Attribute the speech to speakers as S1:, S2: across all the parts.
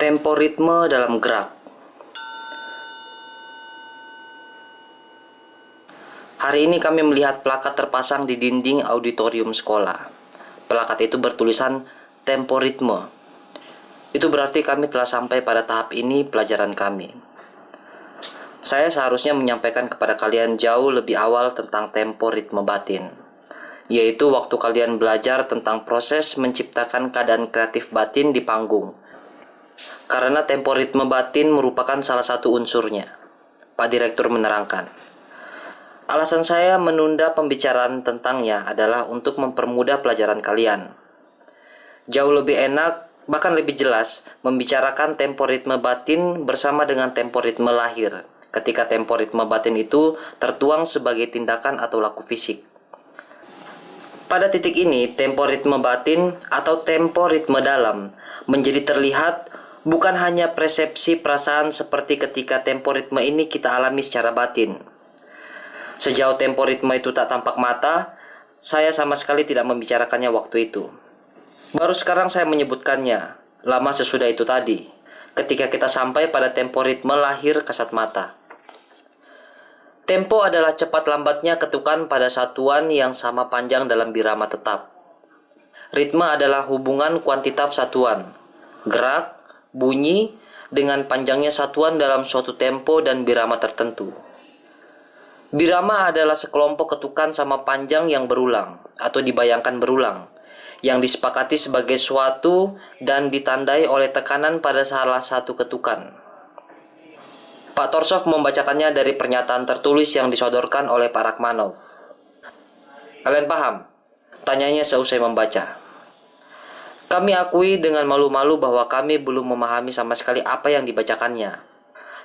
S1: Tempo ritme dalam gerak. Hari ini kami melihat plakat terpasang di dinding auditorium sekolah. Plakat itu bertulisan tempo ritme. Itu berarti kami telah sampai pada tahap ini pelajaran kami. Saya seharusnya menyampaikan kepada kalian jauh lebih awal tentang tempo ritme batin, yaitu waktu kalian belajar tentang proses menciptakan keadaan kreatif batin di panggung. Karena tempo ritme batin merupakan salah satu unsurnya, Pak Direktur menerangkan. Alasan saya menunda pembicaraan tentangnya adalah untuk mempermudah pelajaran kalian. Jauh lebih enak, bahkan lebih jelas, membicarakan tempo ritme batin bersama dengan tempo ritme lahir, ketika tempo ritme batin itu tertuang sebagai tindakan atau laku fisik. Pada titik ini, tempo ritme batin atau tempo ritme dalam menjadi terlihat bukan hanya persepsi perasaan seperti ketika tempo ritme ini kita alami secara batin. Sejauh tempo ritme itu tak tampak mata, saya sama sekali tidak membicarakannya waktu itu. Baru sekarang saya menyebutkannya, lama sesudah itu tadi, ketika kita sampai pada tempo ritme lahir kasat mata. Tempo adalah cepat lambatnya ketukan pada satuan yang sama panjang dalam birama tetap. Ritme adalah hubungan kuantitas satuan, gerak, bunyi, dengan panjangnya satuan dalam suatu tempo dan birama tertentu. Birama adalah sekelompok ketukan sama panjang yang berulang atau dibayangkan berulang, yang disepakati sebagai suatu dan ditandai oleh tekanan pada salah satu ketukan. Pak Torsov membacakannya dari pernyataan tertulis yang disodorkan oleh Pak Rachmanov. Kalian paham? Tanyanya seusai membaca. Kami akui dengan malu-malu bahwa kami belum memahami sama sekali apa yang dibacakannya.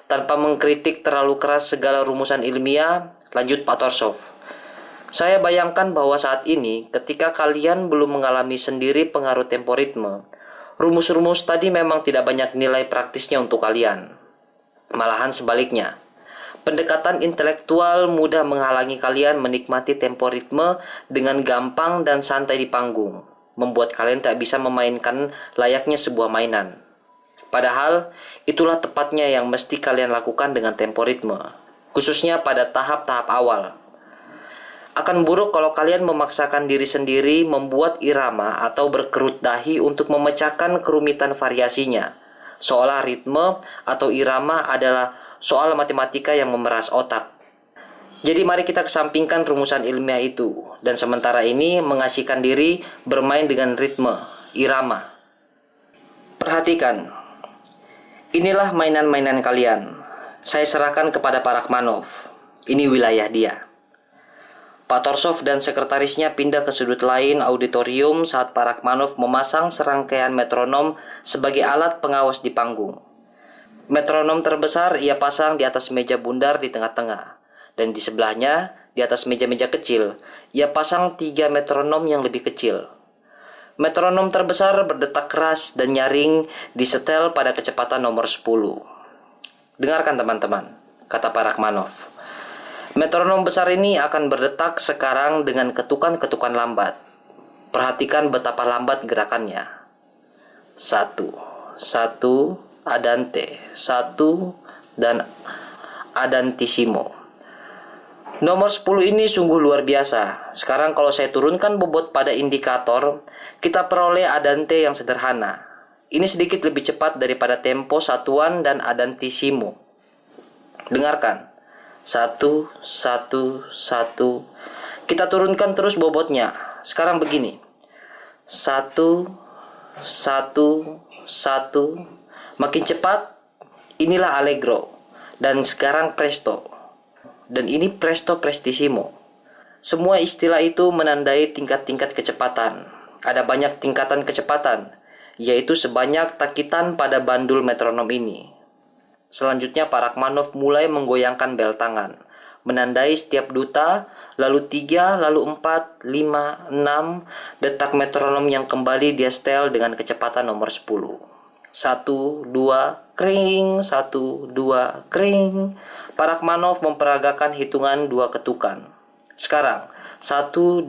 S1: Tanpa mengkritik terlalu keras segala rumusan ilmiah, lanjut Pak Torsov. Saya bayangkan bahwa saat ini, ketika kalian belum mengalami sendiri pengaruh tempo ritme, rumus-rumus tadi memang tidak banyak nilai praktisnya untuk kalian. Malahan sebaliknya, pendekatan intelektual mudah menghalangi kalian menikmati tempo ritme dengan gampang dan santai di panggung, membuat kalian tak bisa memainkan layaknya sebuah mainan. Padahal, itulah tepatnya yang mesti kalian lakukan dengan tempo ritme, khususnya pada tahap-tahap awal. Akan buruk kalau kalian memaksakan diri sendiri membuat irama atau berkerut dahi untuk memecahkan kerumitan variasinya, seolah ritme atau irama adalah soal matematika yang memeras otak. Jadi mari kita kesampingkan rumusan ilmiah itu, dan sementara ini mengasihkan diri bermain dengan ritme, irama. Perhatikan, inilah mainan-mainan kalian. Saya serahkan kepada Pak Rachmanov. Ini wilayah dia. Pak Torsov dan sekretarisnya pindah ke sudut lain auditorium saat Pak Rachmanov memasang serangkaian metronom sebagai alat pengawas di panggung. Metronom terbesar ia pasang di atas meja bundar di tengah-tengah. Dan di sebelahnya, di atas meja-meja kecil, ia pasang 3 metronom yang lebih kecil. Metronom terbesar berdetak keras dan nyaring disetel pada kecepatan nomor 10. Dengarkan teman-teman, kata Pak Rachmanov. Metronom besar ini akan berdetak sekarang dengan ketukan-ketukan lambat. Perhatikan betapa lambat gerakannya. 1, 1, adante, 1, dan adantissimo. Nomor 10 ini sungguh luar biasa. Sekarang kalau saya turunkan bobot pada indikator, kita peroleh adante yang sederhana. Ini sedikit lebih cepat daripada tempo satuan dan adantissimo. Dengarkan. 1, 1, 1. Kita turunkan terus bobotnya. Sekarang begini. 1, 1, 1. Makin cepat, inilah allegro. Dan sekarang presto. Dan ini presto prestissimo. Semua istilah itu menandai tingkat-tingkat kecepatan. Ada banyak tingkatan kecepatan, yaitu sebanyak takitan pada bandul metronom ini. Selanjutnya Pak Rachmanov mulai menggoyangkan bel tangan, menandai setiap duta, lalu 3, lalu 4, 5, 6, detak metronom yang kembali dia setel dengan kecepatan nomor 10. 1, 2, kring, 1, 2, kring. Pak Rachmanov memperagakan hitungan 2 ketukan. Sekarang, 1, 2,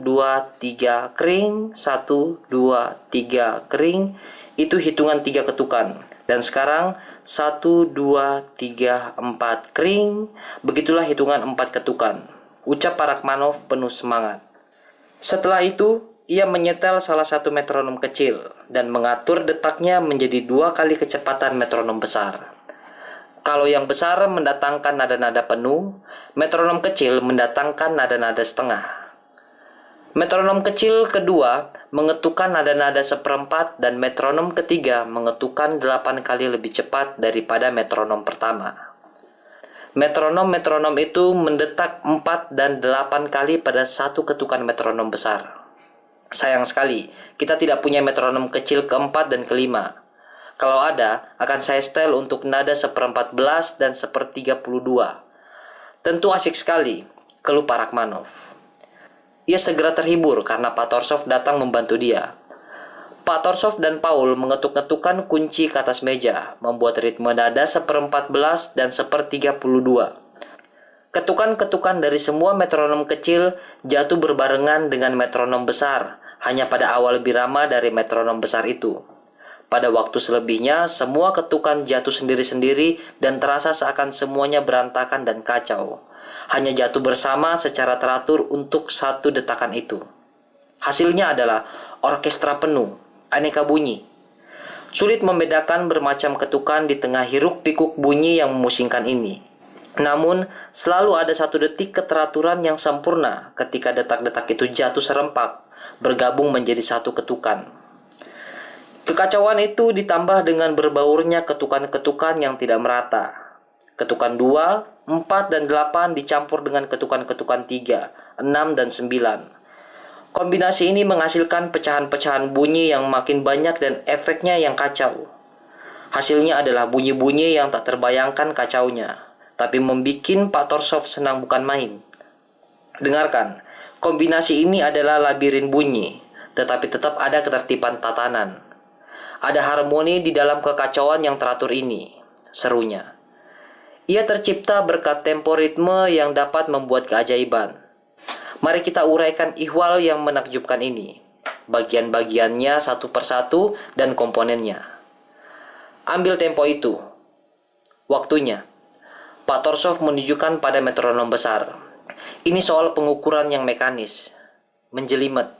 S1: 3, kring, 1, 2, 3, kring. Itu hitungan 3 ketukan. Dan sekarang 1, 2, 3, 4 kring. Begitulah hitungan 4 ketukan, ucap Pak Rachmaninoff penuh semangat. Setelah itu, ia menyetel salah satu metronom kecil dan mengatur detaknya menjadi 2 kali kecepatan metronom besar. Kalau yang besar mendatangkan nada-nada penuh, metronom kecil mendatangkan nada-nada setengah. Metronom kecil kedua mengetukkan nada-nada seperempat dan metronom ketiga mengetukkan 8 kali lebih cepat daripada metronom pertama. Metronom-metronom itu mendetak 4 dan 8 kali pada satu ketukan metronom besar. Sayang sekali, kita tidak punya metronom kecil keempat dan kelima. Kalau ada, akan saya setel untuk nada 1/14 dan 1/32. Tentu asik sekali, keluh Pak Rachmaninoff. Ia segera terhibur karena Pak Torsov datang membantu dia. Pak Torsov dan Paul mengetuk-ngetukkan kunci ke atas meja, membuat ritme nada 1/14 dan 1/32. Ketukan-ketukan dari semua metronom kecil jatuh berbarengan dengan metronom besar, hanya pada awal birama dari metronom besar itu. Pada waktu selebihnya, semua ketukan jatuh sendiri-sendiri dan terasa seakan semuanya berantakan dan kacau. Hanya jatuh bersama secara teratur untuk satu detakan itu. Hasilnya adalah orkestra penuh, aneka bunyi. Sulit membedakan bermacam ketukan di tengah hiruk-pikuk bunyi yang memusingkan ini. Namun, selalu ada satu detik keteraturan yang sempurna ketika detak-detak itu jatuh serempak, bergabung menjadi satu ketukan. Kekacauan itu ditambah dengan berbaurnya ketukan-ketukan yang tidak merata. Ketukan 2, 4, dan 8 dicampur dengan ketukan-ketukan 3, 6, dan 9. Kombinasi ini menghasilkan pecahan-pecahan bunyi yang makin banyak dan efeknya yang kacau. Hasilnya adalah bunyi-bunyi yang tak terbayangkan kacaunya, tapi membikin Pak Torsov senang bukan main. Dengarkan, kombinasi ini adalah labirin bunyi, tetapi tetap ada ketertiban tatanan. Ada harmoni di dalam kekacauan yang teratur ini, serunya. Ia tercipta berkat tempo ritme yang dapat membuat keajaiban. Mari kita uraikan ihwal yang menakjubkan ini, bagian-bagiannya satu persatu dan komponennya. Ambil tempo itu. Waktunya. Pak Torsov menunjukkan pada metronom besar. Ini soal pengukuran yang mekanis, menjelimet.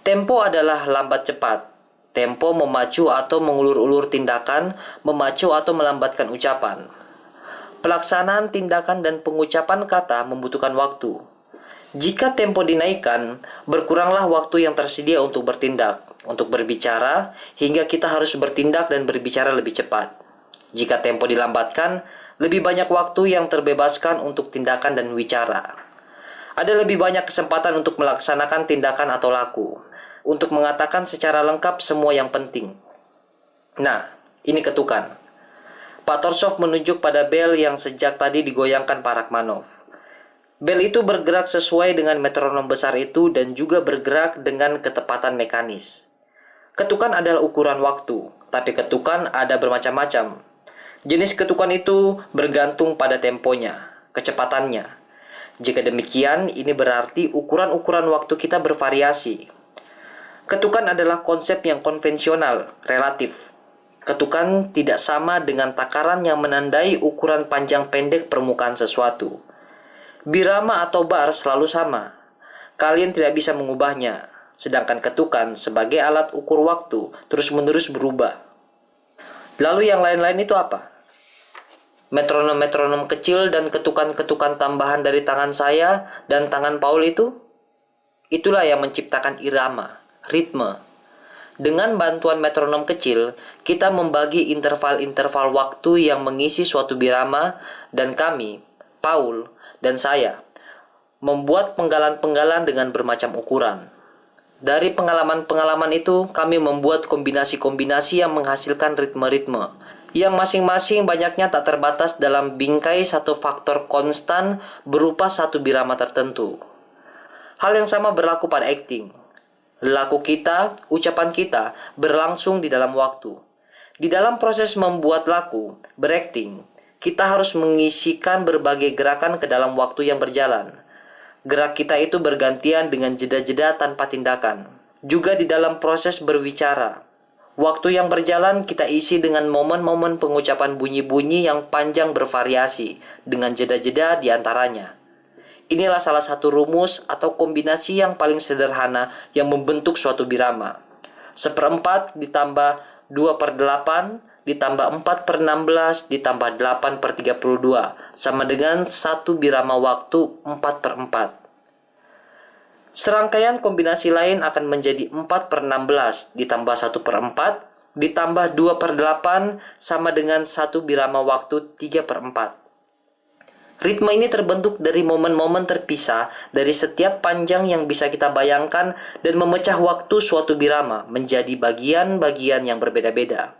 S1: Tempo adalah lambat cepat. Tempo memacu atau mengulur-ulur tindakan, memacu atau melambatkan ucapan. Pelaksanaan tindakan dan pengucapan kata membutuhkan waktu. Jika tempo dinaikkan, berkuranglah waktu yang tersedia untuk bertindak, untuk berbicara, hingga kita harus bertindak dan berbicara lebih cepat. Jika tempo dilambatkan, lebih banyak waktu yang terbebaskan untuk tindakan dan wicara. Ada lebih banyak kesempatan untuk melaksanakan tindakan atau laku, untuk mengatakan secara lengkap semua yang penting. Nah, ini ketukan. Pak Torsov menunjuk pada bel yang sejak tadi digoyangkan Pak Rachmaninoff. Bel itu bergerak sesuai dengan metronom besar itu dan juga bergerak dengan ketepatan mekanis. Ketukan adalah ukuran waktu, tapi ketukan ada bermacam-macam. Jenis ketukan itu bergantung pada temponya, kecepatannya. Jika demikian, ini berarti ukuran-ukuran waktu kita bervariasi. Ketukan adalah konsep yang konvensional, relatif. Ketukan tidak sama dengan takaran yang menandai ukuran panjang pendek permukaan sesuatu. Birama atau bar selalu sama. Kalian tidak bisa mengubahnya, sedangkan ketukan sebagai alat ukur waktu terus-menerus berubah. Lalu yang lain-lain itu apa? Metronom-metronom kecil dan ketukan-ketukan tambahan dari tangan saya dan tangan Paul itu? Itulah yang menciptakan irama, ritme. Dengan bantuan metronom kecil, kita membagi interval-interval waktu yang mengisi suatu birama, dan kami, Paul, dan saya, membuat penggalan-penggalan dengan bermacam ukuran. Dari pengalaman-pengalaman itu, kami membuat kombinasi-kombinasi yang menghasilkan ritme-ritme, yang masing-masing banyaknya tak terbatas dalam bingkai satu faktor konstan berupa satu birama tertentu. Hal yang sama berlaku pada acting. Laku kita, ucapan kita, berlangsung di dalam waktu. Di dalam proses membuat laku, berakting, kita harus mengisikan berbagai gerakan ke dalam waktu yang berjalan. Gerak kita itu bergantian dengan jeda-jeda tanpa tindakan. Juga di dalam proses berbicara. Waktu yang berjalan kita isi dengan momen-momen pengucapan bunyi-bunyi yang panjang bervariasi, dengan jeda-jeda di antaranya. Inilah salah satu rumus atau kombinasi yang paling sederhana yang membentuk suatu birama. 1/4 ditambah 2/8 ditambah 4/16 ditambah 8/32 sama dengan satu birama waktu 4/4. Serangkaian kombinasi lain akan menjadi 4/16 ditambah 1/4 ditambah 2/8 sama dengan satu birama waktu 3/4. Ritme ini terbentuk dari momen-momen terpisah dari setiap panjang yang bisa kita bayangkan dan memecah waktu suatu birama menjadi bagian-bagian yang berbeda-beda.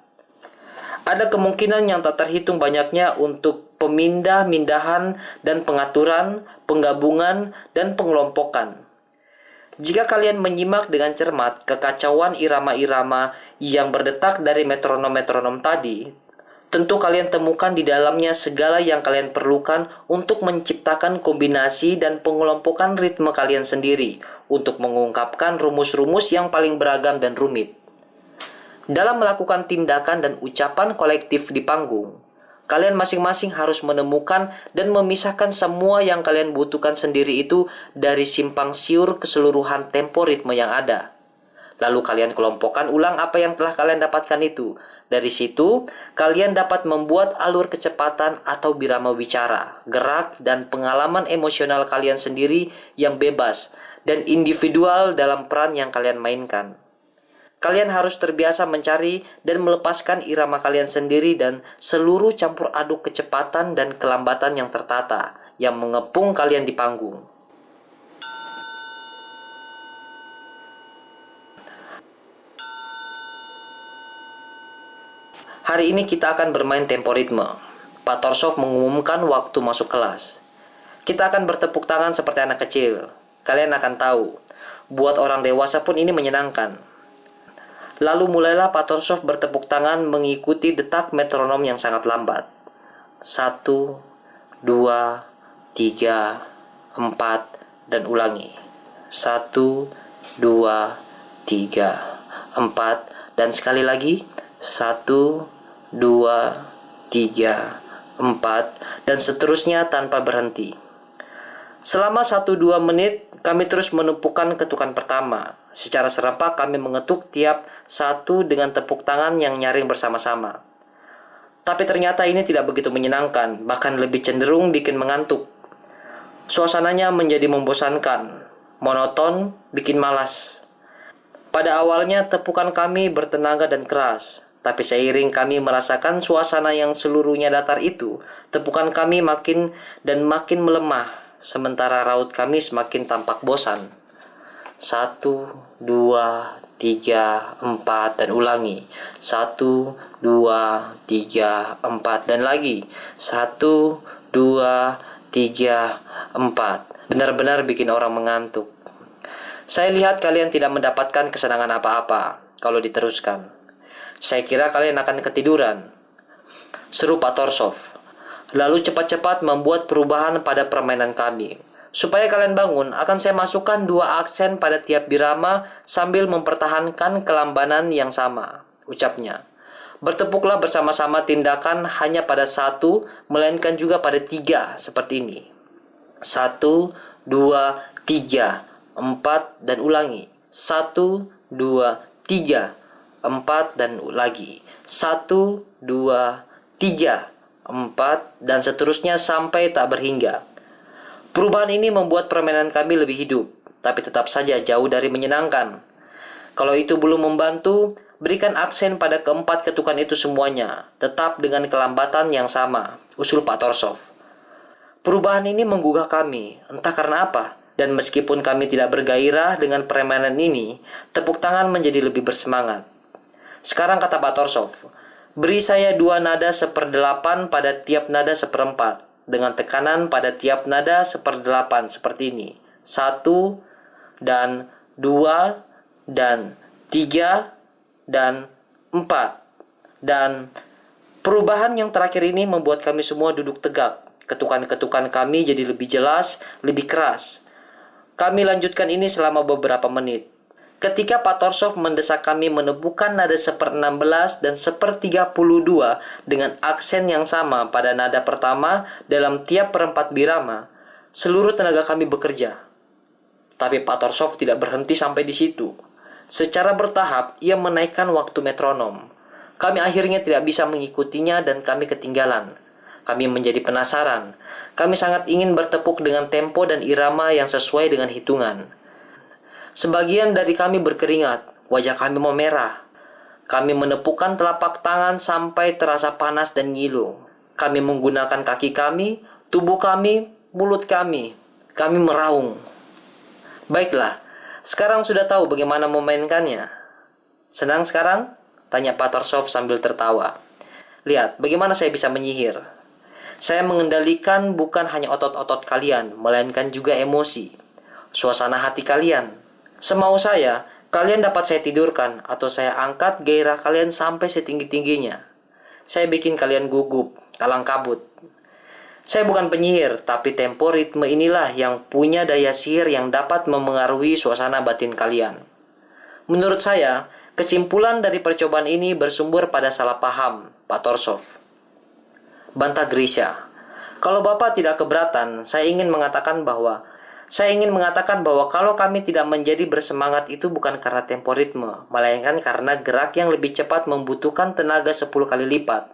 S1: Ada kemungkinan yang tak terhitung banyaknya untuk pemindah-mindahan dan pengaturan, penggabungan, dan pengelompokan. Jika kalian menyimak dengan cermat kekacauan irama-irama yang berdetak dari metronom-metronom tadi, tentu kalian temukan di dalamnya segala yang kalian perlukan untuk menciptakan kombinasi dan pengelompokan ritme kalian sendiri untuk mengungkapkan rumus-rumus yang paling beragam dan rumit. Dalam melakukan tindakan dan ucapan kolektif di panggung, kalian masing-masing harus menemukan dan memisahkan semua yang kalian butuhkan sendiri itu dari simpang siur keseluruhan tempo ritme yang ada. Lalu kalian kelompokkan ulang apa yang telah kalian dapatkan itu. Dari situ, kalian dapat membuat alur kecepatan atau birama wicara, gerak, dan pengalaman emosional kalian sendiri yang bebas dan individual dalam peran yang kalian mainkan. Kalian harus terbiasa mencari dan melepaskan irama kalian sendiri dan seluruh campur aduk kecepatan dan kelambatan yang tertata, yang mengepung kalian di panggung. Hari ini kita akan bermain tempo ritme. Pak Torsov mengumumkan waktu masuk kelas. Kita akan bertepuk tangan seperti anak kecil. Kalian akan tahu, buat orang dewasa pun ini menyenangkan. Lalu mulailah Pak Torsov bertepuk tangan mengikuti detak metronom yang sangat lambat. 1, 2, 3, 4, dan ulangi. 1, 2, 3, 4, dan sekali lagi. 1, 2, 3, 4, dan seterusnya tanpa berhenti. Selama 1-2 menit, kami terus menumpukan ketukan pertama. Secara serempak kami mengetuk tiap satu dengan tepuk tangan yang nyaring bersama-sama. Tapi ternyata ini tidak begitu menyenangkan, bahkan lebih cenderung bikin mengantuk. Suasananya menjadi membosankan, monoton, bikin malas. Pada awalnya tepukan kami bertenaga dan keras, tapi seiring kami merasakan suasana yang seluruhnya datar itu, tepukan kami makin dan makin melemah, sementara raut kami semakin tampak bosan. 1, 2, 3, 4, dan ulangi. 1, 2, 3, 4, dan lagi. 1, 2, 3, 4. Benar-benar bikin orang mengantuk. Saya lihat kalian tidak mendapatkan kesenangan apa-apa kalau diteruskan. Saya kira kalian akan ketiduran, seru Pak Torsov. Lalu cepat-cepat membuat perubahan pada permainan kami. Supaya kalian bangun, akan saya masukkan 2 aksen pada tiap birama sambil mempertahankan kelambanan yang sama, ucapnya. Bertepuklah bersama-sama tindakan hanya pada 1, melainkan juga pada 3, seperti ini. 1, 2, 3, 4, dan ulangi. 1, 2, 3, 4, dan lagi. 1, 2, 3, 4, dan seterusnya sampai tak berhingga. Perubahan ini membuat permainan kami lebih hidup, tapi tetap saja jauh dari menyenangkan. Kalau itu belum membantu, berikan aksen pada keempat ketukan itu semuanya, tetap dengan kelambatan yang sama, usul Pak Torsov. Perubahan ini menggugah kami, entah karena apa, dan meskipun kami tidak bergairah dengan permainan ini, tepuk tangan menjadi lebih bersemangat. Sekarang kata Pak Torsov, beri saya 2 nada 1/8 pada tiap nada 1/4. Dengan tekanan pada tiap nada 1/8 seperti ini. 1, dan 2, dan 3, dan 4. Dan perubahan yang terakhir ini membuat kami semua duduk tegak. Ketukan-ketukan kami jadi lebih jelas, lebih keras. Kami lanjutkan ini selama beberapa menit. Ketika Pak Torsov mendesak kami menepukan nada 1/16 dan 1/32 dengan aksen yang sama pada nada pertama dalam tiap perempat birama, seluruh tenaga kami bekerja. Tapi Pak Torsov tidak berhenti sampai di situ. Secara bertahap, ia menaikkan waktu metronom. Kami akhirnya tidak bisa mengikutinya dan kami ketinggalan. Kami menjadi penasaran. Kami sangat ingin bertepuk dengan tempo dan irama yang sesuai dengan hitungan. Sebagian dari kami berkeringat, wajah kami memerah. Kami menepukkan telapak tangan sampai terasa panas dan ngilu. Kami menggunakan kaki kami, tubuh kami, mulut kami. Kami meraung. Baiklah, sekarang sudah tahu bagaimana memainkannya. Senang sekarang? Tanya Pak Torsov sambil tertawa. Lihat, bagaimana saya bisa menyihir. Saya mengendalikan bukan hanya otot-otot kalian, melainkan juga emosi, suasana hati kalian. Semau saya, kalian dapat saya tidurkan atau saya angkat gairah kalian sampai setinggi-tingginya. Saya bikin kalian gugup, kalang kabut. Saya bukan penyihir, tapi tempo ritme inilah yang punya daya sihir yang dapat memengaruhi suasana batin kalian. Menurut saya, kesimpulan dari percobaan ini bersumber pada salah paham, Pak Torsov. Bantah Grisha. Kalau Bapak tidak keberatan, saya ingin mengatakan bahwa kalau kami tidak menjadi bersemangat itu bukan karena tempo ritme, melainkan karena gerak yang lebih cepat membutuhkan tenaga 10 kali lipat.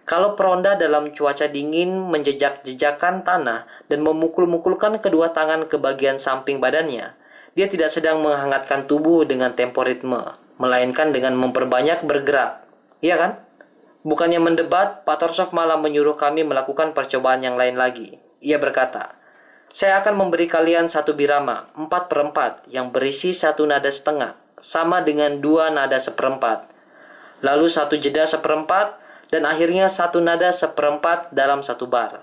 S1: Kalau peronda dalam cuaca dingin menjejak-jejakkan tanah dan memukul-mukulkan kedua tangan ke bagian samping badannya, dia tidak sedang menghangatkan tubuh dengan tempo ritme, melainkan dengan memperbanyak bergerak. Iya kan? Bukannya mendebat, Pak Torsov malah menyuruh kami melakukan percobaan yang lain lagi. Ia berkata, saya akan memberi kalian satu birama 4/4 yang berisi satu nada setengah, sama dengan 2 nada 1/4. Lalu satu jeda 1/4, dan akhirnya satu nada 1/4 dalam satu bar.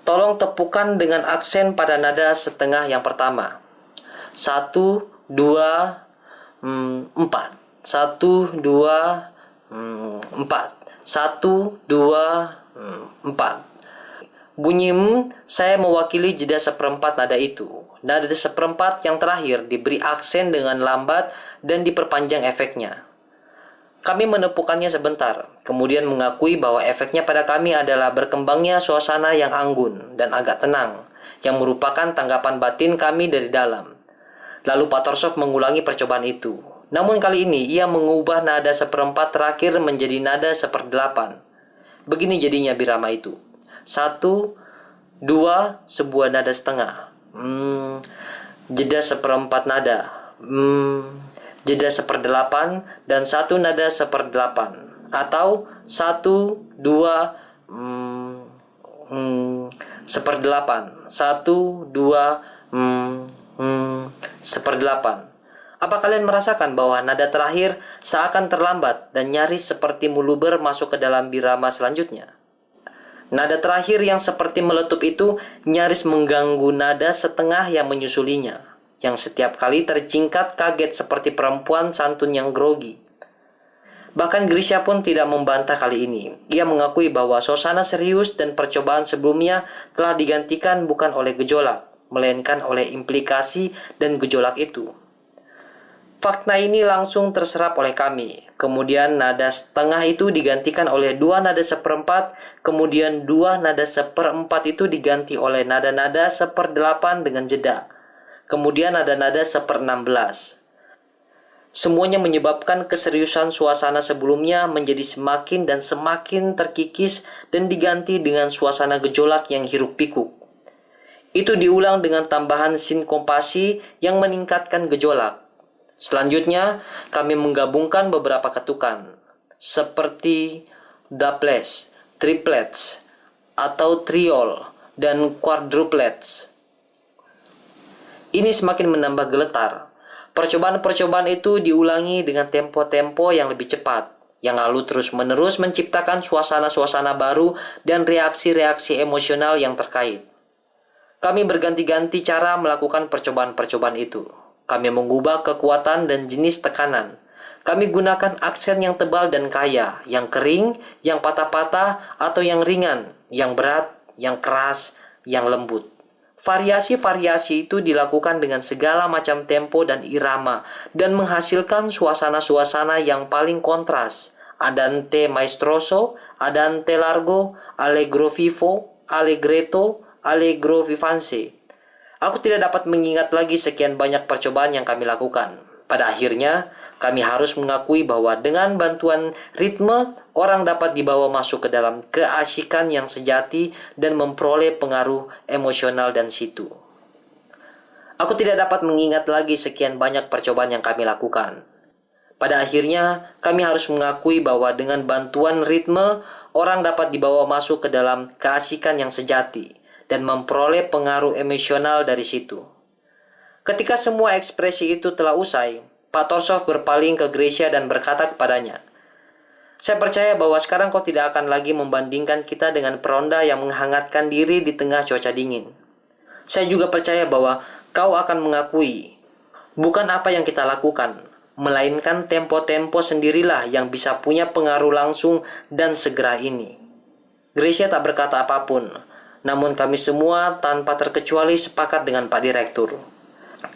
S1: Tolong tepukan dengan aksen pada nada setengah yang pertama. 1, 2, 4. 1, 2, 4. 1, 2, 4. Bunyi saya mewakili jeda 1/4 nada itu. Nada 1/4 yang terakhir diberi aksen dengan lambat dan diperpanjang efeknya. Kami menepukannya sebentar, kemudian mengakui bahwa efeknya pada kami adalah berkembangnya suasana yang anggun dan agak tenang, yang merupakan tanggapan batin kami dari dalam. Lalu Pak Torsov mengulangi percobaan itu. Namun kali ini ia mengubah nada 1/4 terakhir menjadi nada 1/8. Begini jadinya birama itu. 1, 2, sebuah nada setengah. Jeda 1/4 nada. Jeda 1/8 dan satu nada 1/8. Atau 1, 2, 1/8. 1, 2, 1/8. Apa kalian merasakan bahwa nada terakhir seakan terlambat dan nyaris seperti muluber masuk ke dalam birama selanjutnya? Nada terakhir yang seperti meletup itu nyaris mengganggu nada setengah yang menyusulinya, yang setiap kali tercingkat kaget seperti perempuan santun yang grogi. Bahkan Grisha pun tidak membantah kali ini. Ia mengakui bahwa suasana serius dan percobaan sebelumnya telah digantikan bukan oleh gejolak, melainkan oleh implikasi dan gejolak itu. Fakta ini langsung terserap oleh kami. Kemudian nada setengah itu digantikan oleh 2 nada 1/4. Kemudian 2 nada 1/4 itu diganti oleh nada-nada 1/8 dengan jeda. Kemudian ada nada 1/16. Semuanya menyebabkan keseriusan suasana sebelumnya menjadi semakin dan semakin terkikis dan diganti dengan suasana gejolak yang hiruk-pikuk. Itu diulang dengan tambahan sinkopasi yang meningkatkan gejolak. Selanjutnya, kami menggabungkan beberapa ketukan, seperti doublets, triplets, atau triol, dan quadruplets. Ini semakin menambah geletar. Percobaan-percobaan itu diulangi dengan tempo-tempo yang lebih cepat, yang lalu terus-menerus menciptakan suasana-suasana baru dan reaksi-reaksi emosional yang terkait. Kami berganti-ganti cara melakukan percobaan-percobaan itu. Kami mengubah kekuatan dan jenis tekanan. Kami gunakan aksen yang tebal dan kaya, yang kering, yang patah-patah, atau yang ringan, yang berat, yang keras, yang lembut. Variasi-variasi itu dilakukan dengan segala macam tempo dan irama dan menghasilkan suasana-suasana yang paling kontras. Andante maestroso, andante largo, allegro vivo, allegretto, allegro vivace. Aku tidak dapat mengingat lagi sekian banyak percobaan yang kami lakukan. Pada akhirnya, kami harus mengakui bahwa dengan bantuan ritme, orang dapat dibawa masuk ke dalam keasikan yang sejati dan memperoleh pengaruh emosional dan situ. Aku tidak dapat mengingat lagi sekian banyak percobaan yang kami lakukan. Pada akhirnya, kami harus mengakui bahwa dengan bantuan ritme, orang dapat dibawa masuk ke dalam keasikan yang sejati dan memperoleh pengaruh emosional dari situ. Ketika semua ekspresi itu telah usai, Pak Torsov berpaling ke Gracia dan berkata kepadanya, "Saya percaya bahwa sekarang kau tidak akan lagi membandingkan kita dengan peronda yang menghangatkan diri di tengah cuaca dingin. Saya juga percaya bahwa kau akan mengakui, bukan apa yang kita lakukan, melainkan tempo-tempo sendirilah yang bisa punya pengaruh langsung dan segera ini." Gracia tak berkata apapun, namun kami semua tanpa terkecuali sepakat dengan Pak Direktur.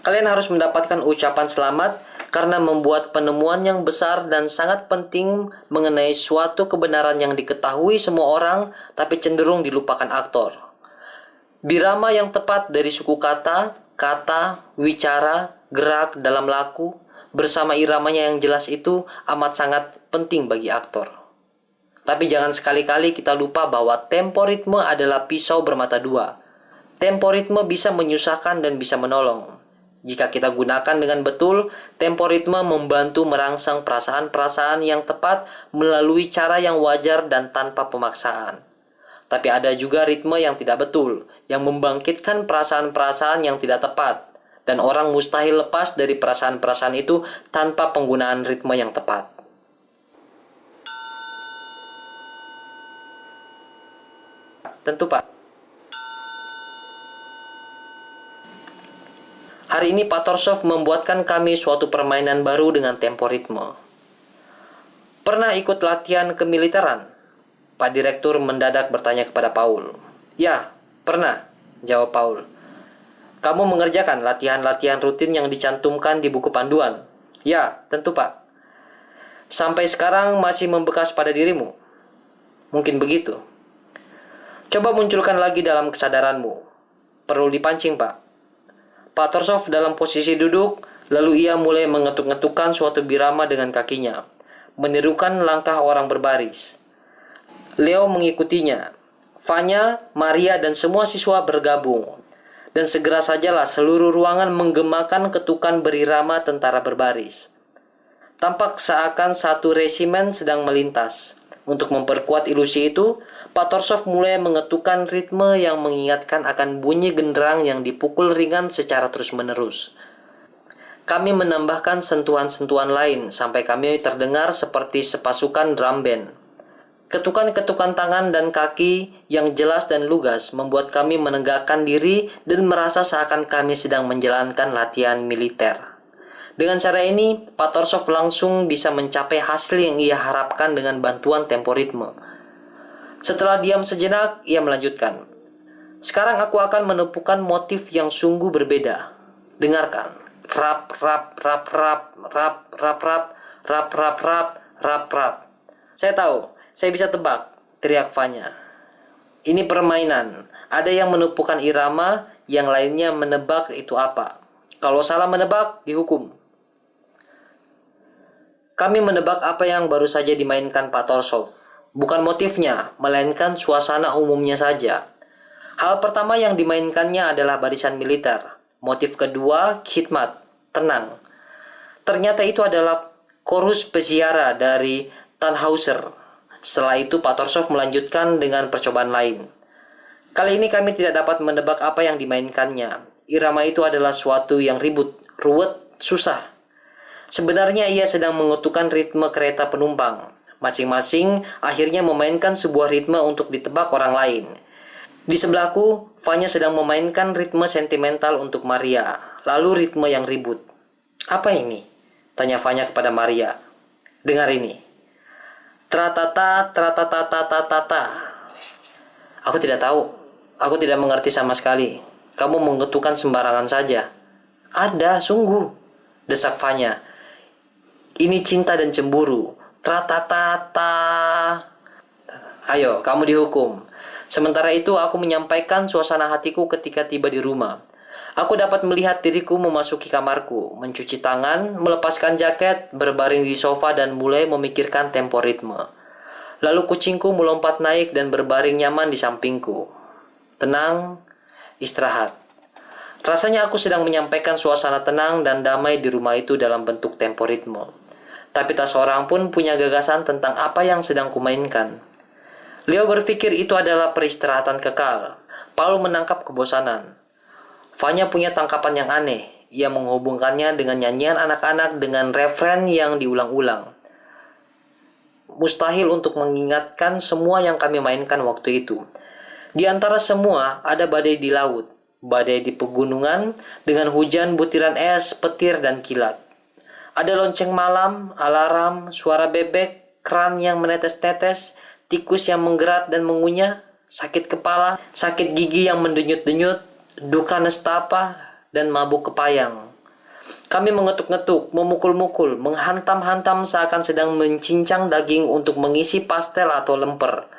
S1: Kalian harus mendapatkan ucapan selamat karena membuat penemuan yang besar dan sangat penting mengenai suatu kebenaran yang diketahui semua orang tapi cenderung dilupakan aktor. Birama yang tepat dari suku kata, wicara, gerak dalam laku, bersama iramanya yang jelas itu amat sangat penting bagi aktor. Tapi jangan sekali-kali kita lupa bahwa tempo ritme adalah pisau bermata dua. Tempo ritme bisa menyusahkan dan bisa menolong. Jika kita gunakan dengan betul, tempo ritme membantu merangsang perasaan-perasaan yang tepat melalui cara yang wajar dan tanpa pemaksaan. Tapi ada juga ritme yang tidak betul, yang membangkitkan perasaan-perasaan yang tidak tepat, dan orang mustahil lepas dari perasaan-perasaan itu tanpa penggunaan ritme yang tepat. Tentu, Pak. Hari ini Pak Torsov membuatkan kami suatu permainan baru dengan tempo ritme. Pernah ikut latihan kemiliteran? Pak Direktur mendadak bertanya kepada Paul. Ya, pernah, jawab Paul. Kamu mengerjakan latihan-latihan rutin yang dicantumkan di buku panduan? Ya, tentu Pak. Sampai sekarang masih membekas pada dirimu? Mungkin begitu. Coba munculkan lagi dalam kesadaranmu. Perlu dipancing, Pak. Pak Torsov dalam posisi duduk, lalu ia mulai mengetuk-ngetukkan suatu birama dengan kakinya, menirukan langkah orang berbaris. Leo mengikutinya. Vanya, Maria, dan semua siswa bergabung. Dan segera sajalah seluruh ruangan menggemakan ketukan berirama tentara berbaris. Tampak seakan satu resimen sedang melintas. Untuk memperkuat ilusi itu, Pak Torsov mulai mengetukkan ritme yang mengingatkan akan bunyi genderang yang dipukul ringan secara terus-menerus. Kami menambahkan sentuhan-sentuhan lain sampai kami terdengar seperti sepasukan drum band. Ketukan-ketukan tangan dan kaki yang jelas dan lugas membuat kami menegakkan diri dan merasa seakan kami sedang menjalankan latihan militer. Dengan cara ini, Pak Torsov langsung bisa mencapai hasil yang ia harapkan dengan bantuan tempo ritme. Setelah diam sejenak, ia melanjutkan. Sekarang aku akan menepukan motif yang sungguh berbeda. Dengarkan. Rap, rap, rap, rap, rap, rap, rap, rap, rap, rap, rap, rap. Saya tahu, saya bisa tebak, teriak Vanya. Ini permainan. Ada yang menepukan irama, yang lainnya menebak itu apa. Kalau salah menebak, dihukum. Kami menebak apa yang baru saja dimainkan Pak Torsov. Bukan motifnya, melainkan suasana umumnya saja. Hal pertama yang dimainkannya adalah barisan militer. Motif kedua, khidmat, tenang. Ternyata itu adalah chorus peziara dari Tannhauser. Setelah itu Pak Torsov melanjutkan dengan percobaan lain. Kali ini kami tidak dapat menebak apa yang dimainkannya. Irama itu adalah suatu yang ribut, ruwet, susah. Sebenarnya ia sedang mengetukkan ritme kereta penumpang. Masing-masing akhirnya memainkan sebuah ritme untuk ditebak orang lain. Di sebelahku, Vanya sedang memainkan ritme sentimental untuk Maria, lalu ritme yang ribut. Apa ini? Tanya Vanya kepada Maria. Dengar ini. Tratata, tratata, tata, tata. Aku tidak tahu. Aku tidak mengerti sama sekali. Kamu mengetukkan sembarangan saja. Ada, sungguh, desak Fanya. Ini cinta dan cemburu. Tratatata. Ayo, kamu dihukum. Sementara itu aku menyampaikan suasana hatiku ketika tiba di rumah. Aku dapat melihat diriku memasuki kamarku, mencuci tangan, melepaskan jaket, berbaring di sofa dan mulai memikirkan tempo ritme. Lalu kucingku melompat naik dan berbaring nyaman di sampingku. Tenang, istirahat. Rasanya aku sedang menyampaikan suasana tenang dan damai di rumah itu dalam bentuk tempo ritme. Tapi tak seorang pun punya gagasan tentang apa yang sedang kumainkan. Leo berpikir itu adalah peristirahatan kekal. Paul menangkap kebosanan. Fanya punya tangkapan yang aneh. Ia menghubungkannya dengan nyanyian anak-anak dengan refren yang diulang-ulang. Mustahil untuk mengingatkan semua yang kami mainkan waktu itu. Di antara semua, ada badai di laut, badai di pegunungan, dengan hujan butiran es, petir, dan kilat. Ada lonceng malam, alarm, suara bebek, keran yang menetes-tetes, tikus yang menggerat dan mengunyah, sakit kepala, sakit gigi yang mendenyut-denyut, duka nestapa, dan mabuk kepayang. Kami mengetuk-ngetuk, memukul-mukul, menghantam-hantam seakan sedang mencincang daging untuk mengisi pastel atau lemper.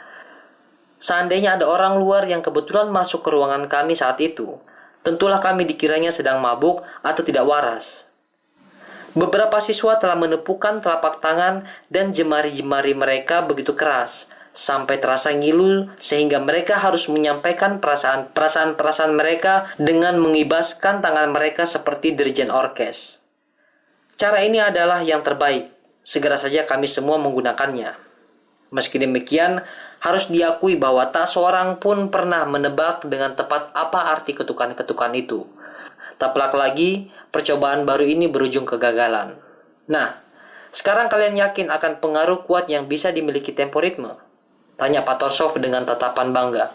S1: Seandainya ada orang luar yang kebetulan masuk ke ruangan kami saat itu, tentulah kami dikiranya sedang mabuk atau tidak waras. Beberapa siswa telah menepukkan telapak tangan dan jemari-jemari mereka begitu keras, sampai terasa ngilu sehingga mereka harus menyampaikan perasaan mereka dengan mengibaskan tangan mereka seperti dirjen orkes. Cara ini adalah yang terbaik. Segera saja kami semua menggunakannya. Meski demikian, harus diakui bahwa tak seorang pun pernah menebak dengan tepat apa arti ketukan-ketukan itu. Tak pelak lagi, percobaan baru ini berujung kegagalan. Nah, sekarang kalian yakin akan pengaruh kuat yang bisa dimiliki tempo ritme? Tanya Pak Torsov dengan tatapan bangga.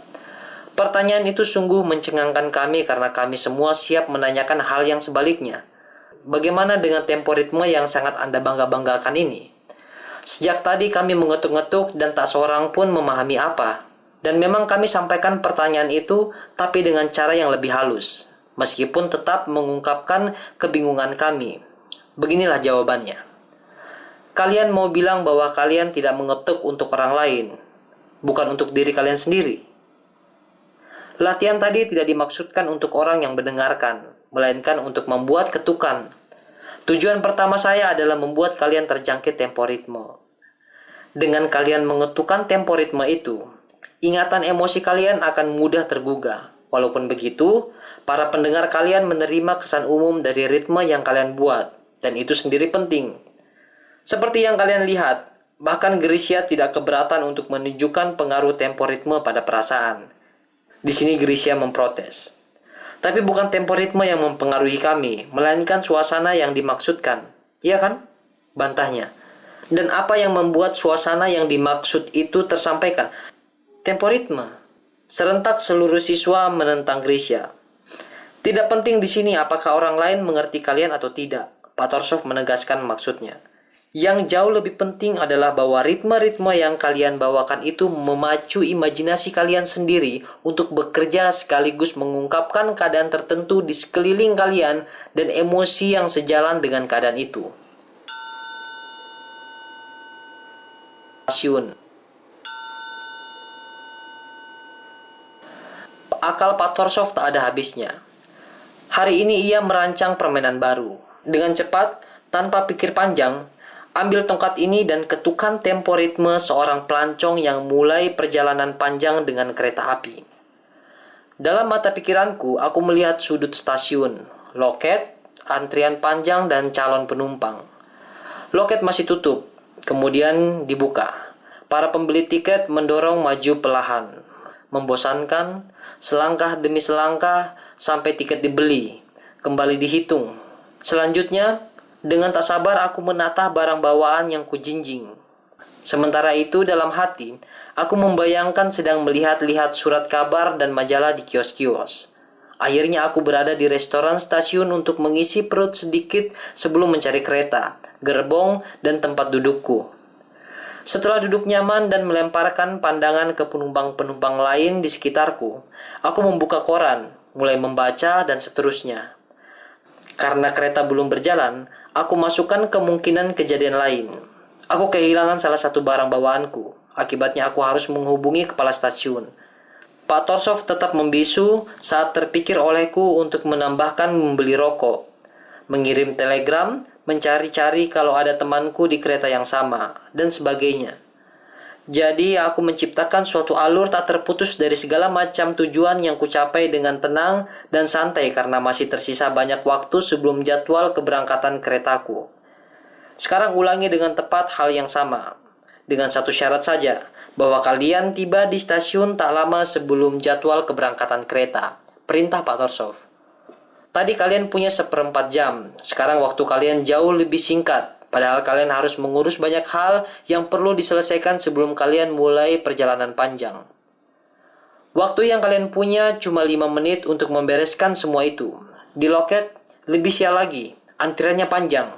S1: Pertanyaan itu sungguh mencengangkan kami karena kami semua siap menanyakan hal yang sebaliknya. Bagaimana dengan tempo ritme yang sangat Anda bangga-banggakan ini? Sejak tadi kami mengetuk-ngetuk dan tak seorang pun memahami apa. Dan memang kami sampaikan pertanyaan itu tapi dengan cara yang lebih halus. Meskipun tetap mengungkapkan kebingungan kami. Beginilah jawabannya. Kalian mau bilang bahwa kalian tidak mengetuk untuk orang lain, bukan untuk diri kalian sendiri. Latihan tadi tidak dimaksudkan untuk orang yang mendengarkan, melainkan untuk membuat ketukan. Tujuan pertama saya adalah membuat kalian terjangkit tempo ritme. Dengan kalian mengetukkan tempo ritme itu, ingatan emosi kalian akan mudah tergugah. Walaupun begitu, para pendengar kalian menerima kesan umum dari ritme yang kalian buat, dan itu sendiri penting. Seperti yang kalian lihat, bahkan Grisha tidak keberatan untuk menunjukkan pengaruh tempo ritme pada perasaan. Di sini Grisha memprotes. Tapi bukan tempo ritme yang mempengaruhi kami, melainkan suasana yang dimaksudkan. Iya kan? Bantahnya. Dan apa yang membuat suasana yang dimaksud itu tersampaikan? Tempo ritme. Serentak seluruh siswa menentang Grisha. Tidak penting di sini apakah orang lain mengerti kalian atau tidak. Pak Torsov menegaskan maksudnya. Yang jauh lebih penting adalah bahwa ritme-ritme yang kalian bawakan itu memacu imajinasi kalian sendiri untuk bekerja sekaligus mengungkapkan keadaan tertentu di sekeliling kalian dan emosi yang sejalan dengan keadaan itu. Akal Pak Torsov tak ada habisnya. Hari ini ia merancang permainan baru. Dengan cepat, tanpa pikir panjang, ambil tongkat ini dan ketukan tempo ritme seorang pelancong yang mulai perjalanan panjang dengan kereta api. Dalam mata pikiranku, aku melihat sudut stasiun, loket, antrian panjang, dan calon penumpang. Loket masih tutup, kemudian dibuka. Para pembeli tiket mendorong maju perlahan. Membosankan, selangkah demi selangkah, sampai tiket dibeli. Kembali dihitung. Selanjutnya, dengan tak sabar aku menatah barang bawaan yang kujinjing. Sementara itu dalam hati, aku membayangkan sedang melihat-lihat surat kabar dan majalah di kios-kios. Akhirnya aku berada di restoran stasiun untuk mengisi perut sedikit sebelum mencari kereta, gerbong, dan tempat dudukku. Setelah duduk nyaman dan melemparkan pandangan ke penumpang-penumpang lain di sekitarku, aku membuka koran, mulai membaca, dan seterusnya. Karena kereta belum berjalan, aku masukkan kemungkinan kejadian lain. Aku kehilangan salah satu barang bawaanku. Akibatnya aku harus menghubungi kepala stasiun. Pak Torsov tetap membisu saat terpikir olehku untuk menambahkan membeli rokok, mengirim telegram, mencari-cari kalau ada temanku di kereta yang sama, dan sebagainya. Jadi aku menciptakan suatu alur tak terputus dari segala macam tujuan yang kucapai dengan tenang dan santai karena masih tersisa banyak waktu sebelum jadwal keberangkatan keretaku. Sekarang ulangi dengan tepat hal yang sama, dengan satu syarat saja, bahwa kalian tiba di stasiun tak lama sebelum jadwal keberangkatan kereta. Perintah Pak Torsov. Tadi kalian punya 1/4 jam, sekarang waktu kalian jauh lebih singkat. Padahal kalian harus mengurus banyak hal yang perlu diselesaikan sebelum kalian mulai perjalanan panjang. Waktu yang kalian punya cuma 5 menit untuk membereskan semua itu. Di loket, lebih sial lagi, antriannya panjang.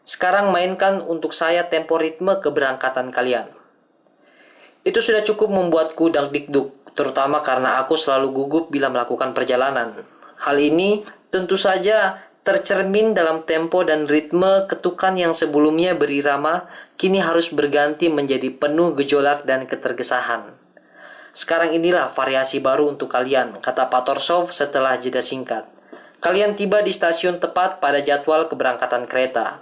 S1: Sekarang mainkan untuk saya tempo ritme keberangkatan kalian. Itu sudah cukup membuatku dagdikduk, terutama karena aku selalu gugup bila melakukan perjalanan. Hal ini tentu saja tercermin dalam tempo dan ritme ketukan yang sebelumnya berirama, kini harus berganti menjadi penuh gejolak dan ketergesahan. Sekarang inilah variasi baru untuk kalian, kata Pak Torsov setelah jeda singkat. Kalian tiba di stasiun tepat pada jadwal keberangkatan kereta.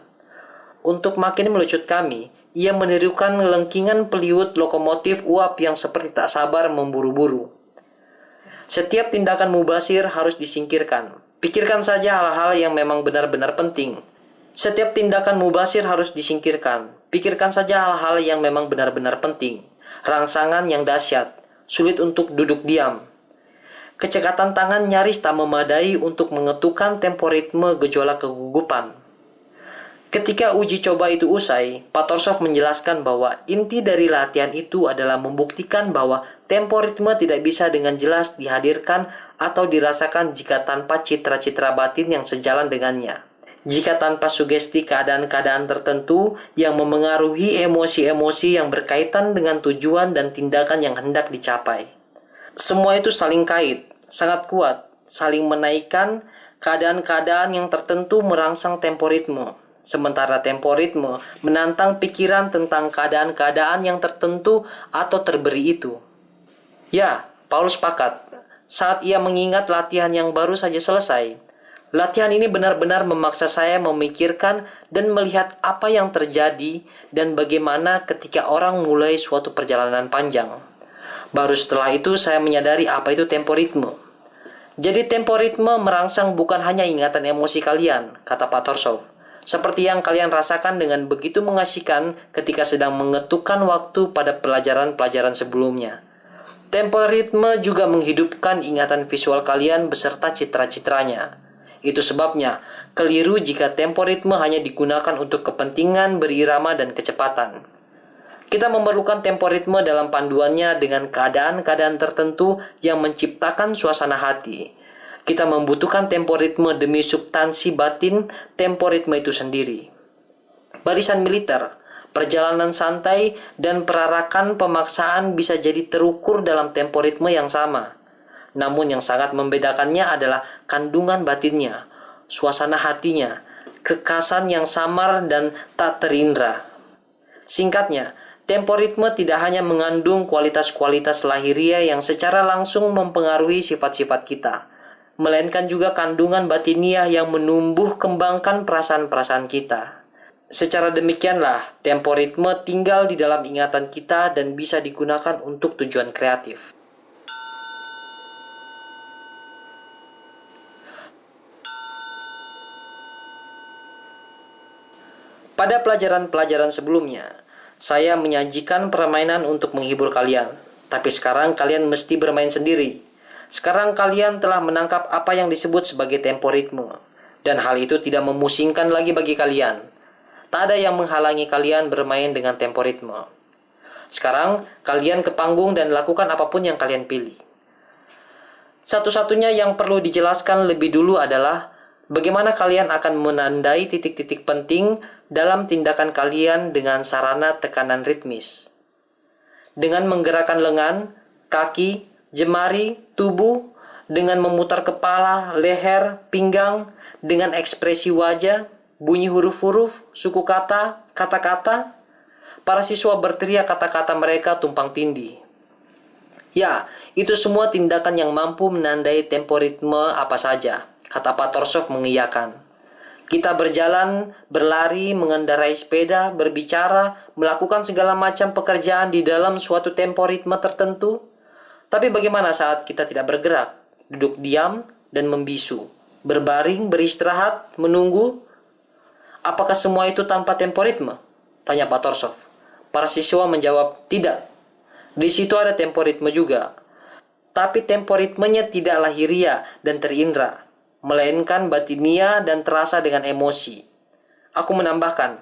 S1: Untuk makin melucut kami, ia menirukan lengkingan peliut lokomotif uap yang seperti tak sabar memburu-buru. Setiap tindakan mubasir harus disingkirkan. Pikirkan saja hal-hal yang memang benar-benar penting. Setiap tindakan mubasir harus disingkirkan. Pikirkan saja hal-hal yang memang benar-benar penting. Rangsangan yang dahsyat, sulit untuk duduk diam. Kecekatan tangan nyaris tak memadai untuk mengetukkan tempo ritme gejolak kegugupan. Ketika uji coba itu usai, Pak Torsov menjelaskan bahwa inti dari latihan itu adalah membuktikan bahwa tempo ritme tidak bisa dengan jelas dihadirkan atau dirasakan jika tanpa citra-citra batin yang sejalan dengannya. Jika tanpa sugesti keadaan-keadaan tertentu yang memengaruhi emosi-emosi yang berkaitan dengan tujuan dan tindakan yang hendak dicapai. Semua itu saling kait, sangat kuat, saling menaikkan keadaan-keadaan yang tertentu merangsang tempo ritme. Sementara tempo ritme menantang pikiran tentang keadaan-keadaan yang tertentu atau terberi itu. Ya, Paul sepakat. Saat ia mengingat latihan yang baru saja selesai, latihan ini benar-benar memaksa saya memikirkan dan melihat apa yang terjadi dan bagaimana ketika orang mulai suatu perjalanan panjang. Baru setelah itu saya menyadari apa itu tempo ritme. Jadi tempo ritme merangsang bukan hanya ingatan emosi kalian, kata Pak Torsov. Seperti yang kalian rasakan dengan begitu mengasihkan ketika sedang mengetukkan waktu pada pelajaran-pelajaran sebelumnya. Tempo ritme juga menghidupkan ingatan visual kalian beserta citra-citranya. Itu sebabnya, keliru jika tempo ritme hanya digunakan untuk kepentingan berirama dan kecepatan. Kita memerlukan tempo ritme dalam panduannya dengan keadaan-keadaan tertentu yang menciptakan suasana hati. Kita membutuhkan tempo ritme demi substansi batin tempo ritme itu sendiri. Barisan militer, perjalanan santai, dan perarakan pemaksaan bisa jadi terukur dalam tempo ritme yang sama. Namun yang sangat membedakannya adalah kandungan batinnya, suasana hatinya, kekasan yang samar dan tak terindra. Singkatnya, tempo ritme tidak hanya mengandung kualitas-kualitas lahiria yang secara langsung mempengaruhi sifat-sifat kita, melainkan juga kandungan batiniah yang menumbuh kembangkan perasaan-perasaan kita. Secara demikianlah, tempo ritme tinggal di dalam ingatan kita dan bisa digunakan untuk tujuan kreatif. Pada pelajaran-pelajaran sebelumnya, saya menyajikan permainan untuk menghibur kalian. Tapi sekarang kalian mesti bermain sendiri. Sekarang kalian telah menangkap apa yang disebut sebagai tempo ritme. Dan hal itu tidak memusingkan lagi bagi kalian. Tak ada yang menghalangi kalian bermain dengan tempo ritme. Sekarang, kalian ke panggung dan lakukan apapun yang kalian pilih. Satu-satunya yang perlu dijelaskan lebih dulu adalah bagaimana kalian akan menandai titik-titik penting dalam tindakan kalian dengan sarana tekanan ritmis. Dengan menggerakkan lengan, kaki, jemari, tubuh, dengan memutar kepala, leher, pinggang, dengan ekspresi wajah, bunyi huruf-huruf, suku kata, kata-kata. Para siswa berteriak kata-kata mereka tumpang tindih. Ya, itu semua tindakan yang mampu menandai tempo ritme apa saja, kata Pak Torsov mengiyakan. Kita berjalan, berlari, mengendarai sepeda, berbicara, melakukan segala macam pekerjaan di dalam suatu tempo ritme tertentu. Tapi bagaimana saat kita tidak bergerak, duduk diam, dan membisu, berbaring, beristirahat, menunggu? Apakah semua itu tanpa tempo ritme? Tanya Pak Torsov. Para siswa menjawab, tidak. Di situ ada tempo ritme juga. Tapi tempo ritmenya tidak lahiriah dan terindra, melainkan batinia dan terasa dengan emosi. Aku menambahkan,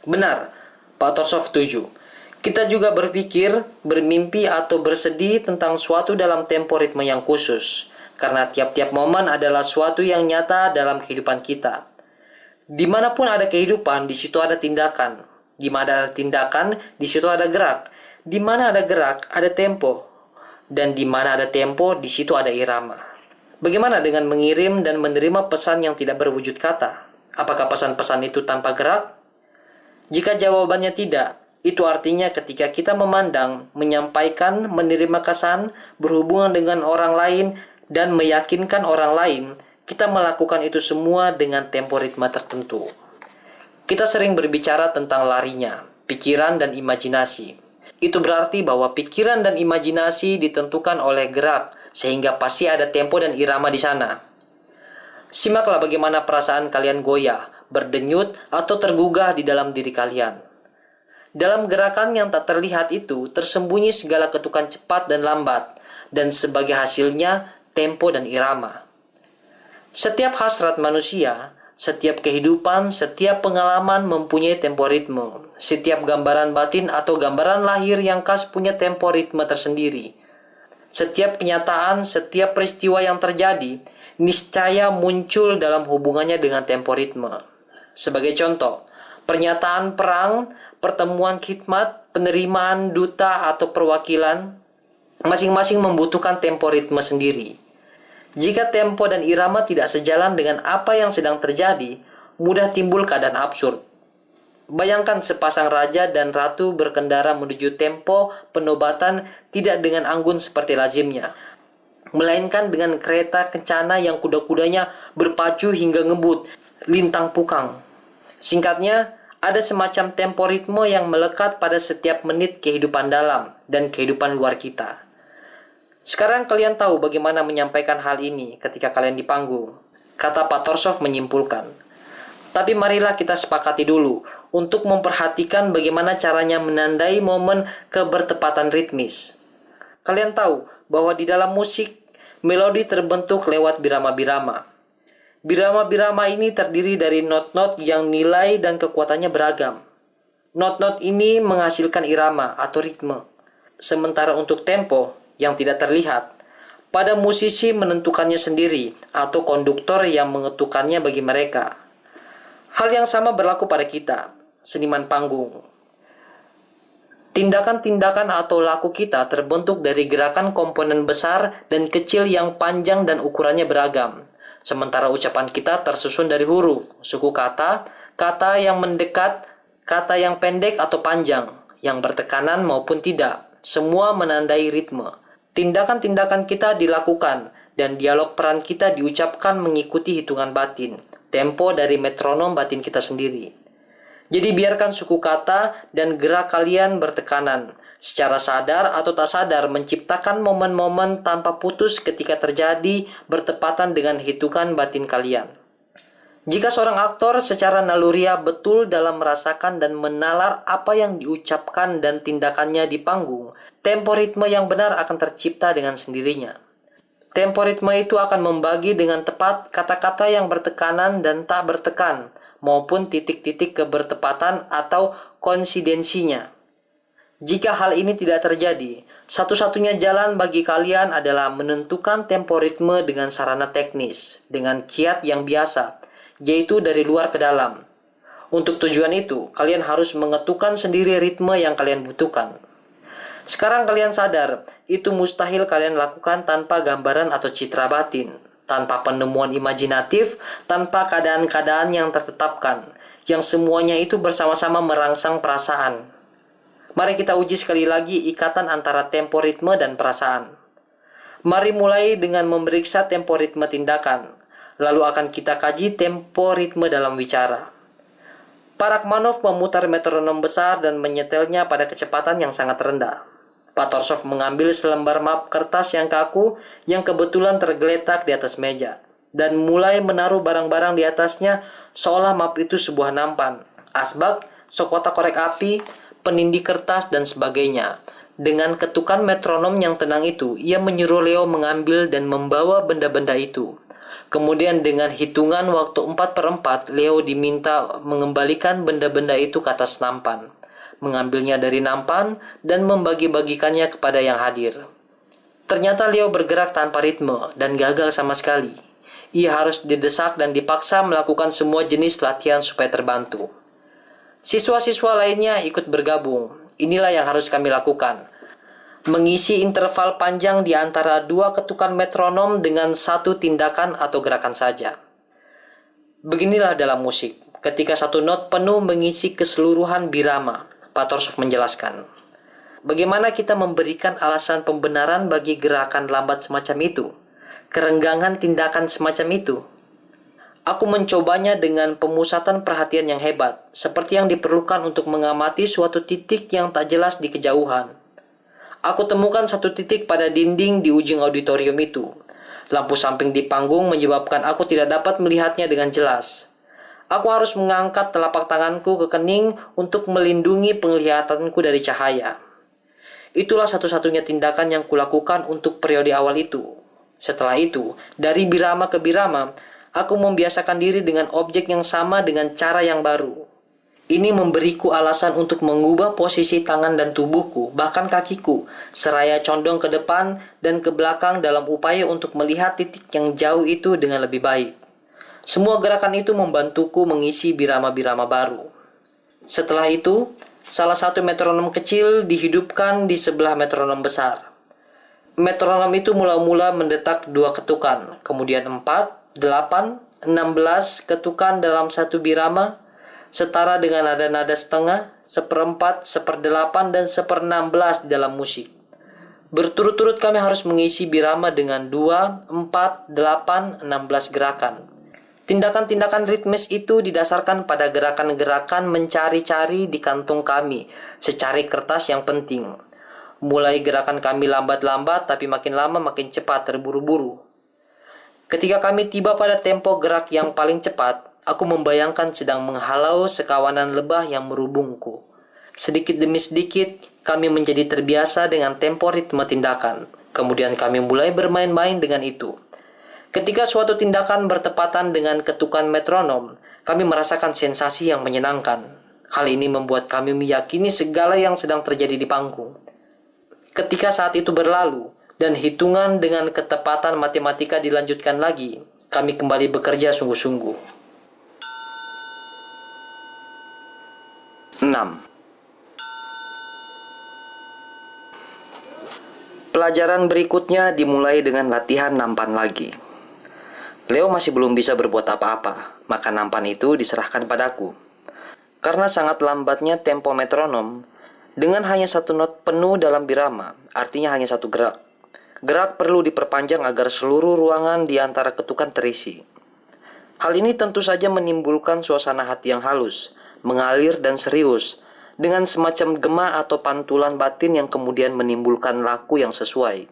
S1: benar, Pak Torsov setuju. Kita juga berpikir, bermimpi atau bersedih tentang suatu dalam tempo ritme yang khusus, karena tiap-tiap momen adalah suatu yang nyata dalam kehidupan kita. Dimanapun ada kehidupan, di situ ada tindakan. Di mana ada tindakan, di situ ada gerak. Di mana ada gerak, ada tempo. Dan di mana ada tempo, di situ ada irama. Bagaimana dengan mengirim dan menerima pesan yang tidak berwujud kata? Apakah pesan-pesan itu tanpa gerak? Jika jawabannya tidak, itu artinya ketika kita memandang, menyampaikan, menerima kesan, berhubungan dengan orang lain, dan meyakinkan orang lain, kita melakukan itu semua dengan tempo ritme tertentu. Kita sering berbicara tentang larinya, pikiran dan imajinasi. Itu berarti bahwa pikiran dan imajinasi ditentukan oleh gerak, sehingga pasti ada tempo dan irama di sana. Simaklah bagaimana perasaan kalian goyah, berdenyut, atau tergugah di dalam diri kalian. Dalam gerakan yang tak terlihat itu, tersembunyi segala ketukan cepat dan lambat, dan sebagai hasilnya, tempo dan irama. Setiap hasrat manusia, setiap kehidupan, setiap pengalaman mempunyai tempo ritme. Setiap gambaran batin atau gambaran lahir yang khas punya tempo ritme tersendiri. Setiap kenyataan, setiap peristiwa yang terjadi, niscaya muncul dalam hubungannya dengan tempo ritme. Sebagai contoh, pernyataan perang, pertemuan khidmat, penerimaan duta atau perwakilan, masing-masing membutuhkan tempo ritme sendiri. Jika tempo dan irama tidak sejalan dengan apa yang sedang terjadi, mudah timbul keadaan absurd. Bayangkan sepasang raja dan ratu berkendara menuju tempo penobatan tidak dengan anggun seperti lazimnya, melainkan dengan kereta kencana yang kuda-kudanya berpacu hingga ngebut, lintang pukang. Singkatnya, ada semacam tempo ritme yang melekat pada setiap menit kehidupan dalam dan kehidupan luar kita. Sekarang kalian tahu bagaimana menyampaikan hal ini ketika kalian di panggung, kata Pak Torsov menyimpulkan. Tapi marilah kita sepakati dulu untuk memperhatikan bagaimana caranya menandai momen kebertepatan ritmis. Kalian tahu bahwa di dalam musik, melodi terbentuk lewat birama-birama. Birama-birama ini terdiri dari not-not yang nilai dan kekuatannya beragam. Not-not ini menghasilkan irama atau ritme. Sementara untuk tempo yang tidak terlihat, pada musisi menentukannya sendiri atau konduktor yang mengetukannya bagi mereka. Hal yang sama berlaku pada kita, seniman panggung. Tindakan-tindakan atau laku kita terbentuk dari gerakan komponen besar dan kecil yang panjang dan ukurannya beragam. Sementara ucapan kita tersusun dari huruf, suku kata, kata yang mendekat, kata yang pendek atau panjang, yang bertekanan maupun tidak, semua menandai ritme. Tindakan-tindakan kita dilakukan dan dialog peran kita diucapkan mengikuti hitungan batin, tempo dari metronom batin kita sendiri. Jadi biarkan suku kata dan gerak kalian bertekanan, secara sadar atau tak sadar menciptakan momen-momen tanpa putus ketika terjadi bertepatan dengan hitungan batin kalian. Jika seorang aktor secara naluriah betul dalam merasakan dan menalar apa yang diucapkan dan tindakannya di panggung, tempo ritme yang benar akan tercipta dengan sendirinya. Tempo ritme itu akan membagi dengan tepat kata-kata yang bertekanan dan tak bertekan, maupun titik-titik kebertepatan atau konsidensinya. Jika hal ini tidak terjadi, satu-satunya jalan bagi kalian adalah menentukan tempo ritme dengan sarana teknis, dengan kiat yang biasa, yaitu dari luar ke dalam. Untuk tujuan itu, kalian harus mengetukan sendiri ritme yang kalian butuhkan. Sekarang kalian sadar, itu mustahil kalian lakukan tanpa gambaran atau citra batin, tanpa penemuan imajinatif, tanpa keadaan-keadaan yang tertetapkan, yang semuanya itu bersama-sama merangsang perasaan. Mari kita uji sekali lagi ikatan antara tempo ritme dan perasaan. Mari mulai dengan memeriksa tempo ritme tindakan, lalu akan kita kaji tempo ritme dalam wicara. Pak Rachmaninoff memutar metronom besar dan menyetelnya pada kecepatan yang sangat rendah. Pak Torsov mengambil selembar map kertas yang kaku yang kebetulan tergeletak di atas meja dan mulai menaruh barang-barang di atasnya seolah map itu sebuah nampan, asbak, sekotak korek api, penindih kertas, dan sebagainya. Dengan ketukan metronom yang tenang itu, ia menyuruh Leo mengambil dan membawa benda-benda itu. Kemudian dengan hitungan waktu 4/4, Leo diminta mengembalikan benda-benda itu ke atas nampan, mengambilnya dari nampan, dan membagi-bagikannya kepada yang hadir. Ternyata Leo bergerak tanpa ritme dan gagal sama sekali. Ia harus didesak dan dipaksa melakukan semua jenis latihan supaya terbantu. Siswa-siswa lainnya ikut bergabung. Inilah yang harus kami lakukan. Mengisi interval panjang di antara dua ketukan metronom dengan satu tindakan atau gerakan saja. Beginilah dalam musik, ketika satu not penuh mengisi keseluruhan birama, Pak Torsov menjelaskan. Bagaimana kita memberikan alasan pembenaran bagi gerakan lambat semacam itu? Kerenggangan tindakan semacam itu? Aku mencobanya dengan pemusatan perhatian yang hebat, seperti yang diperlukan untuk mengamati suatu titik yang tak jelas di kejauhan. Aku temukan satu titik pada dinding di ujung auditorium itu. Lampu samping di panggung menyebabkan aku tidak dapat melihatnya dengan jelas. Aku harus mengangkat telapak tanganku ke kening untuk melindungi penglihatanku dari cahaya. Itulah satu-satunya tindakan yang kulakukan untuk periode awal itu. Setelah itu, dari birama ke birama, aku membiasakan diri dengan objek yang sama dengan cara yang baru. Ini memberiku alasan untuk mengubah posisi tangan dan tubuhku, bahkan kakiku, seraya condong ke depan dan ke belakang dalam upaya untuk melihat titik yang jauh itu dengan lebih baik. Semua gerakan itu membantuku mengisi birama-birama baru. Setelah itu, salah satu metronom kecil dihidupkan di sebelah metronom besar. Metronom itu mula-mula mendetak 2 ketukan, kemudian 4, 8, 16 ketukan dalam satu birama, setara dengan nada-nada setengah, 1/4, 1/8, dan 1/16 di dalam musik. Berturut-turut kami harus mengisi birama dengan 2, 4, 8, 16 gerakan. Tindakan-tindakan ritmis itu didasarkan pada gerakan-gerakan mencari-cari di kantung kami, secari kertas yang penting. Mulai gerakan kami lambat-lambat, tapi makin lama makin cepat, terburu-buru. Ketika kami tiba pada tempo gerak yang paling cepat, aku membayangkan sedang menghalau sekawanan lebah yang merubungku. Sedikit demi sedikit, kami menjadi terbiasa dengan tempo ritme tindakan. Kemudian kami mulai bermain-main dengan itu. Ketika suatu tindakan bertepatan dengan ketukan metronom, kami merasakan sensasi yang menyenangkan. Hal ini membuat kami meyakini segala yang sedang terjadi di panggung. Ketika saat itu berlalu, dan hitungan dengan ketepatan matematika dilanjutkan lagi, kami kembali bekerja sungguh-sungguh. 6. Pelajaran berikutnya dimulai dengan latihan nampan lagi. Leo masih belum bisa berbuat apa-apa, maka nampan itu diserahkan padaku. Karena sangat lambatnya tempo metronom, dengan hanya satu not penuh dalam birama, artinya hanya satu gerak. Gerak perlu diperpanjang agar seluruh ruangan di antara ketukan terisi. Hal ini tentu saja menimbulkan suasana hati yang halus, mengalir dan serius, dengan semacam gema atau pantulan batin yang kemudian menimbulkan laku yang sesuai.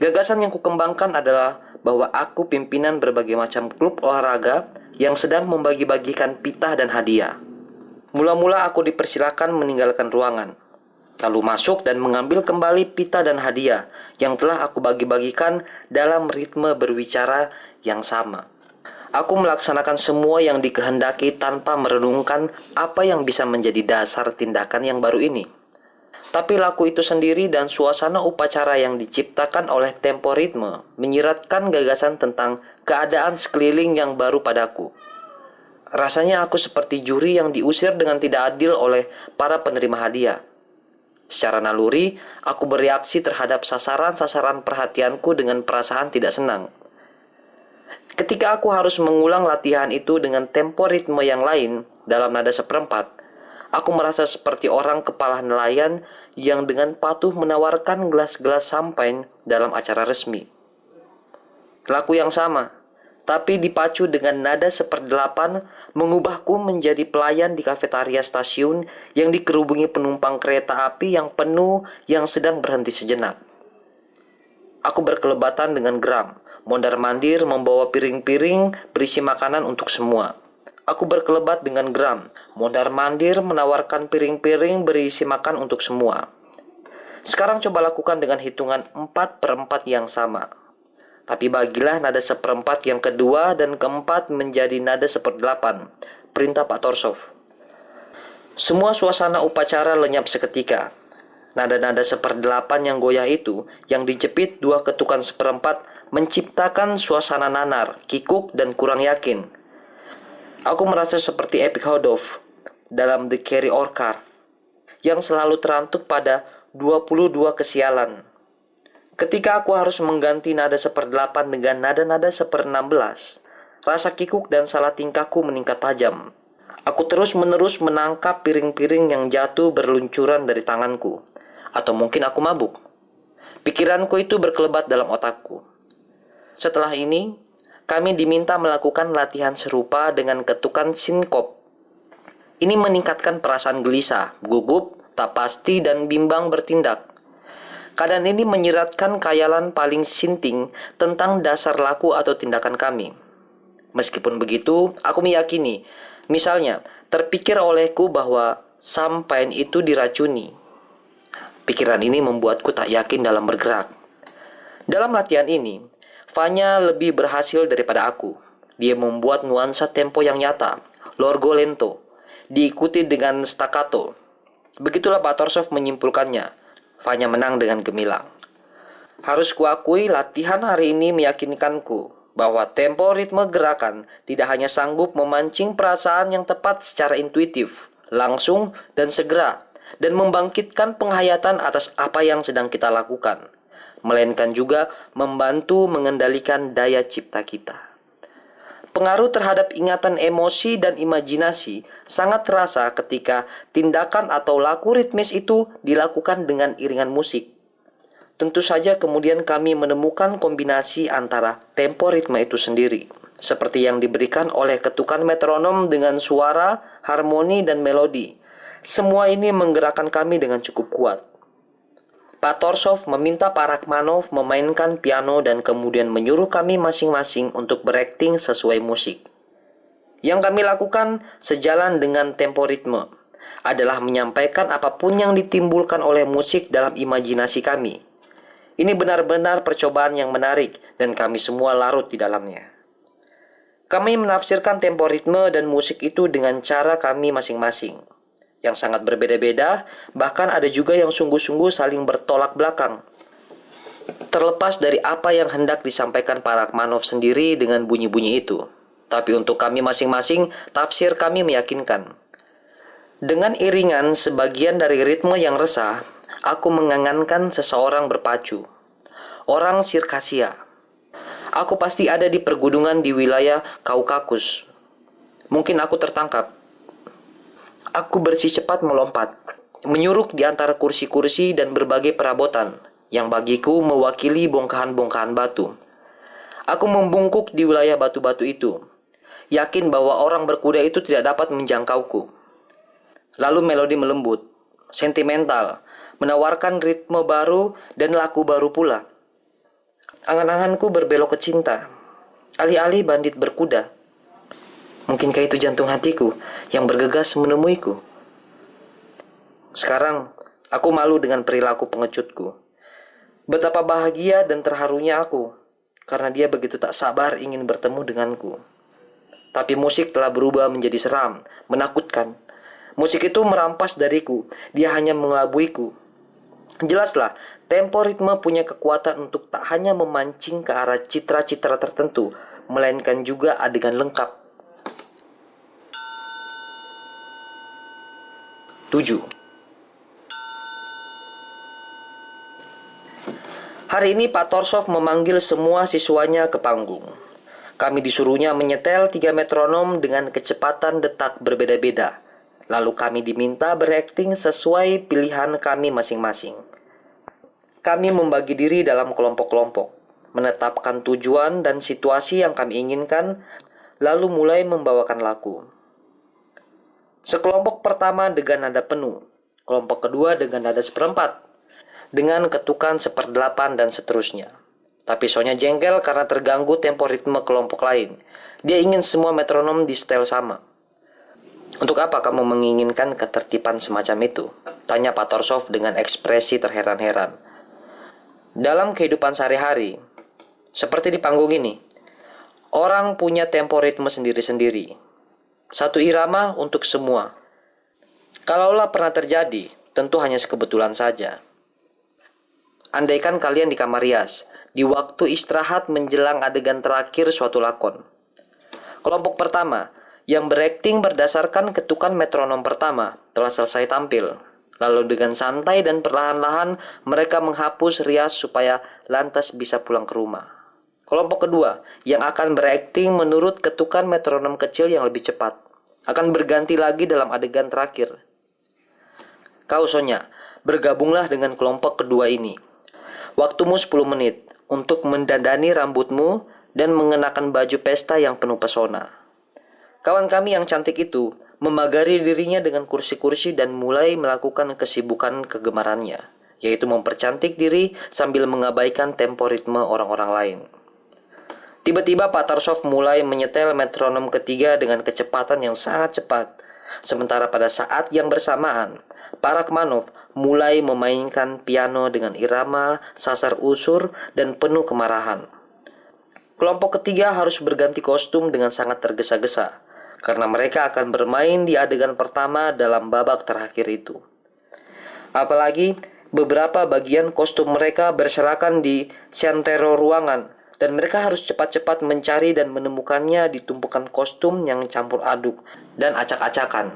S1: Gagasan yang kukembangkan adalah bahwa aku pimpinan berbagai macam klub olahraga yang sedang membagi-bagikan pitah dan hadiah. Mula-mula aku dipersilakan meninggalkan ruangan, lalu masuk dan mengambil kembali pita dan hadiah yang telah aku bagi-bagikan dalam ritme berbicara yang sama. Aku melaksanakan semua yang dikehendaki tanpa merenungkan apa yang bisa menjadi dasar tindakan yang baru ini. Tapi laku itu sendiri dan suasana upacara yang diciptakan oleh tempo ritme menyiratkan gagasan tentang keadaan sekeliling yang baru padaku. Rasanya aku seperti juri yang diusir dengan tidak adil oleh para penerima hadiah. Secara naluri, aku bereaksi terhadap sasaran-sasaran perhatianku dengan perasaan tidak senang. Ketika aku harus mengulang latihan itu dengan tempo ritme yang lain dalam nada seperempat, aku merasa seperti orang kepala nelayan yang dengan patuh menawarkan gelas-gelas sampan dalam acara resmi. Laku yang sama, tapi dipacu dengan nada seperdelapan, mengubahku menjadi pelayan di kafetaria stasiun yang dikerubungi penumpang kereta api yang penuh yang sedang berhenti sejenak. Aku berkelebatan dengan geram, mondar-mandir membawa piring-piring berisi makanan untuk semua. Aku berkelebat dengan geram, mondar-mandir menawarkan piring-piring berisi makan untuk semua. Sekarang coba lakukan dengan hitungan 4/4 yang sama. Tapi bagilah nada seperempat yang kedua dan keempat menjadi nada seperdelapan. Perintah Pak Torsov. Semua suasana upacara lenyap seketika. Nada-nada seperdelapan yang goyah itu, yang dijepit dua ketukan seperempat, menciptakan suasana nanar, kikuk, dan kurang yakin. Aku merasa seperti Epic Hodov dalam The Carry Our Car, yang selalu terantuk pada 22 kesialan. Ketika aku harus mengganti nada seperdelapan dengan nada-nada seper-16, rasa kikuk dan salah tingkahku meningkat tajam. Aku terus-menerus menangkap piring-piring yang jatuh berluncuran dari tanganku. Atau mungkin aku mabuk. Pikiranku itu berkelebat dalam otakku. Setelah ini, kami diminta melakukan latihan serupa dengan ketukan sinkop. Ini meningkatkan perasaan gelisah, gugup, tak pasti, dan bimbang bertindak. Keadaan ini menyeratkan khayalan paling sinting tentang dasar laku atau tindakan kami. Meskipun begitu, aku meyakini, misalnya, terpikir olehku bahwa sampan itu diracuni. Pikiran ini membuatku tak yakin dalam bergerak. Dalam latihan ini, Vanya lebih berhasil daripada aku. Dia membuat nuansa tempo yang nyata, largo lento, diikuti dengan staccato. Begitulah Pak Torsov menyimpulkannya. Vanya menang dengan gemilang. Harus kuakui latihan hari ini meyakinkanku bahwa tempo ritme gerakan tidak hanya sanggup memancing perasaan yang tepat secara intuitif, langsung dan segera, dan membangkitkan penghayatan atas apa yang sedang kita lakukan, melainkan juga membantu mengendalikan daya cipta kita. Pengaruh terhadap ingatan emosi dan imajinasi sangat terasa ketika tindakan atau laku ritmis itu dilakukan dengan iringan musik. Tentu saja kemudian kami menemukan kombinasi antara tempo ritme itu sendiri, seperti yang diberikan oleh ketukan metronom dengan suara, harmoni, dan melodi. Semua ini menggerakkan kami dengan cukup kuat. Pak Torsov meminta Pak Rachmanov memainkan piano dan kemudian menyuruh kami masing-masing untuk berakting sesuai musik. Yang kami lakukan sejalan dengan tempo ritme adalah menyampaikan apapun yang ditimbulkan oleh musik dalam imajinasi kami. Ini benar-benar percobaan yang menarik dan kami semua larut di dalamnya. Kami menafsirkan tempo ritme dan musik itu dengan cara kami masing-masing, yang sangat berbeda-beda, bahkan ada juga yang sungguh-sungguh saling bertolak belakang. Terlepas dari apa yang hendak disampaikan Pak Rachmanov sendiri dengan bunyi-bunyi itu, tapi untuk kami masing-masing, tafsir kami meyakinkan. Dengan iringan sebagian dari ritme yang resah, aku mengangankan seseorang berpacu. Orang Sirkasia. Aku pasti ada di pergunungan di wilayah Kaukasus. Mungkin aku tertangkap. Aku bersih cepat melompat, menyuruk di antara kursi-kursi dan berbagai perabotan, yang bagiku mewakili bongkahan-bongkahan batu. Aku membungkuk di wilayah batu-batu itu, yakin bahwa orang berkuda itu tidak dapat menjangkauku. Lalu melodi melembut, sentimental, menawarkan ritme baru dan laku baru pula. Angan-anganku berbelok ke cinta, alih-alih bandit berkuda. Mungkinkah itu jantung hatiku yang bergegas menemuiku? Sekarang, aku malu dengan perilaku pengecutku. Betapa bahagia dan terharunya aku, karena dia begitu tak sabar ingin bertemu denganku. Tapi musik telah berubah menjadi seram, menakutkan. Musik itu merampas dariku, dia hanya mengelabuiku. Jelaslah, tempo ritme punya kekuatan untuk tak hanya memancing ke arah citra-citra tertentu, melainkan juga adegan lengkap. 7. Hari ini Pak Torsov memanggil semua siswanya ke panggung. Kami disuruhnya menyetel 3 metronom dengan kecepatan detak berbeda-beda. Lalu kami diminta berakting sesuai pilihan kami masing-masing. Kami membagi diri dalam kelompok-kelompok, menetapkan tujuan dan situasi yang kami inginkan, lalu mulai membawakan lagu. Sekelompok pertama dengan nada penuh, kelompok kedua dengan nada seperempat, dengan ketukan seperdelapan dan seterusnya. Tapi Sonya jengkel karena terganggu tempo ritme kelompok lain. Dia ingin semua metronom di setel sama. Untuk apa kamu menginginkan ketertiban semacam itu? Tanya Pak Torsov dengan ekspresi terheran-heran. Dalam kehidupan sehari-hari, seperti di panggung ini, orang punya tempo ritme sendiri-sendiri. Satu irama untuk semua. Kalaulah pernah terjadi, tentu hanya sekebetulan saja. Andaikan kalian di kamar rias, di waktu istirahat menjelang adegan terakhir suatu lakon. Kelompok pertama, yang berakting berdasarkan ketukan metronom pertama, telah selesai tampil. Lalu dengan santai dan perlahan-lahan mereka menghapus rias supaya lantas bisa pulang ke rumah. Kelompok kedua, yang akan berakting menurut ketukan metronom kecil yang lebih cepat, akan berganti lagi dalam adegan terakhir. Kau Sonya, bergabunglah dengan kelompok kedua ini. Waktumu 10 menit untuk mendandani rambutmu dan mengenakan baju pesta yang penuh pesona. Kawan kami yang cantik itu memagari dirinya dengan kursi-kursi dan mulai melakukan kesibukan kegemarannya, yaitu mempercantik diri sambil mengabaikan tempo ritme orang-orang lain. Tiba-tiba Pak Torsov mulai menyetel metronom ketiga dengan kecepatan yang sangat cepat. Sementara pada saat yang bersamaan, Pak Rachmaninoff mulai memainkan piano dengan irama, sasar usur, dan penuh kemarahan. Kelompok ketiga harus berganti kostum dengan sangat tergesa-gesa, karena mereka akan bermain di adegan pertama dalam babak terakhir itu. Apalagi, beberapa bagian kostum mereka berserakan di seantero ruangan, dan mereka harus cepat-cepat mencari dan menemukannya di tumpukan kostum yang campur aduk dan acak-acakan.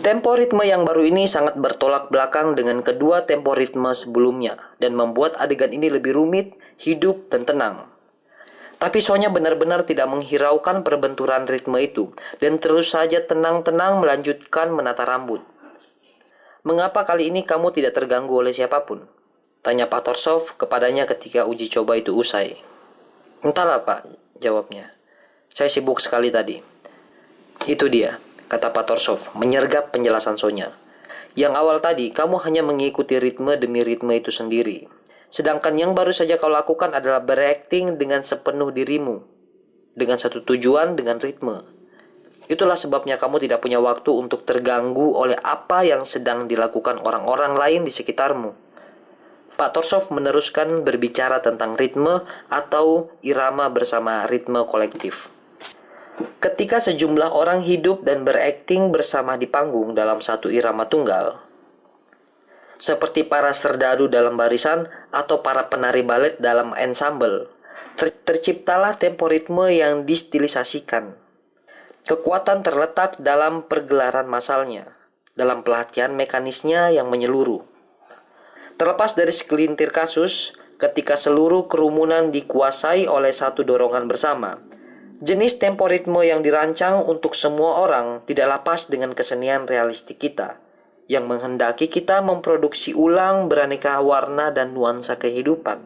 S1: Tempo ritme yang baru ini sangat bertolak belakang dengan kedua tempo ritme sebelumnya, dan membuat adegan ini lebih rumit, hidup, dan tenang. Tapi Sonya benar-benar tidak menghiraukan perbenturan ritme itu, dan terus saja tenang-tenang melanjutkan menata rambut. Mengapa kali ini kamu tidak terganggu oleh siapapun? Tanya Pak Torsov kepadanya ketika uji coba itu usai. Entahlah Pak, jawabnya. Saya sibuk sekali tadi. Itu dia, kata Pak Torsov, menyergap penjelasan Sonya. Yang awal tadi, kamu hanya mengikuti ritme demi ritme itu sendiri. Sedangkan yang baru saja kau lakukan adalah berakting dengan sepenuh dirimu, dengan satu tujuan, dengan ritme. Itulah sebabnya kamu tidak punya waktu untuk terganggu oleh apa yang sedang dilakukan orang-orang lain di sekitarmu. Pak Torsov meneruskan berbicara tentang ritme atau irama bersama ritme kolektif. Ketika sejumlah orang hidup dan berakting bersama di panggung dalam satu irama tunggal, seperti para serdadu dalam barisan atau para penari balet dalam ensemble, terciptalah tempo ritme yang distilisasikan. Kekuatan terletak dalam pergelaran masalnya, dalam pelatihan mekanisnya yang menyeluruh. Terlepas dari segelintir kasus, ketika seluruh kerumunan dikuasai oleh satu dorongan bersama, jenis tempo ritme yang dirancang untuk semua orang tidak lepas dengan kesenian realistik kita, yang menghendaki kita memproduksi ulang beraneka warna dan nuansa kehidupan.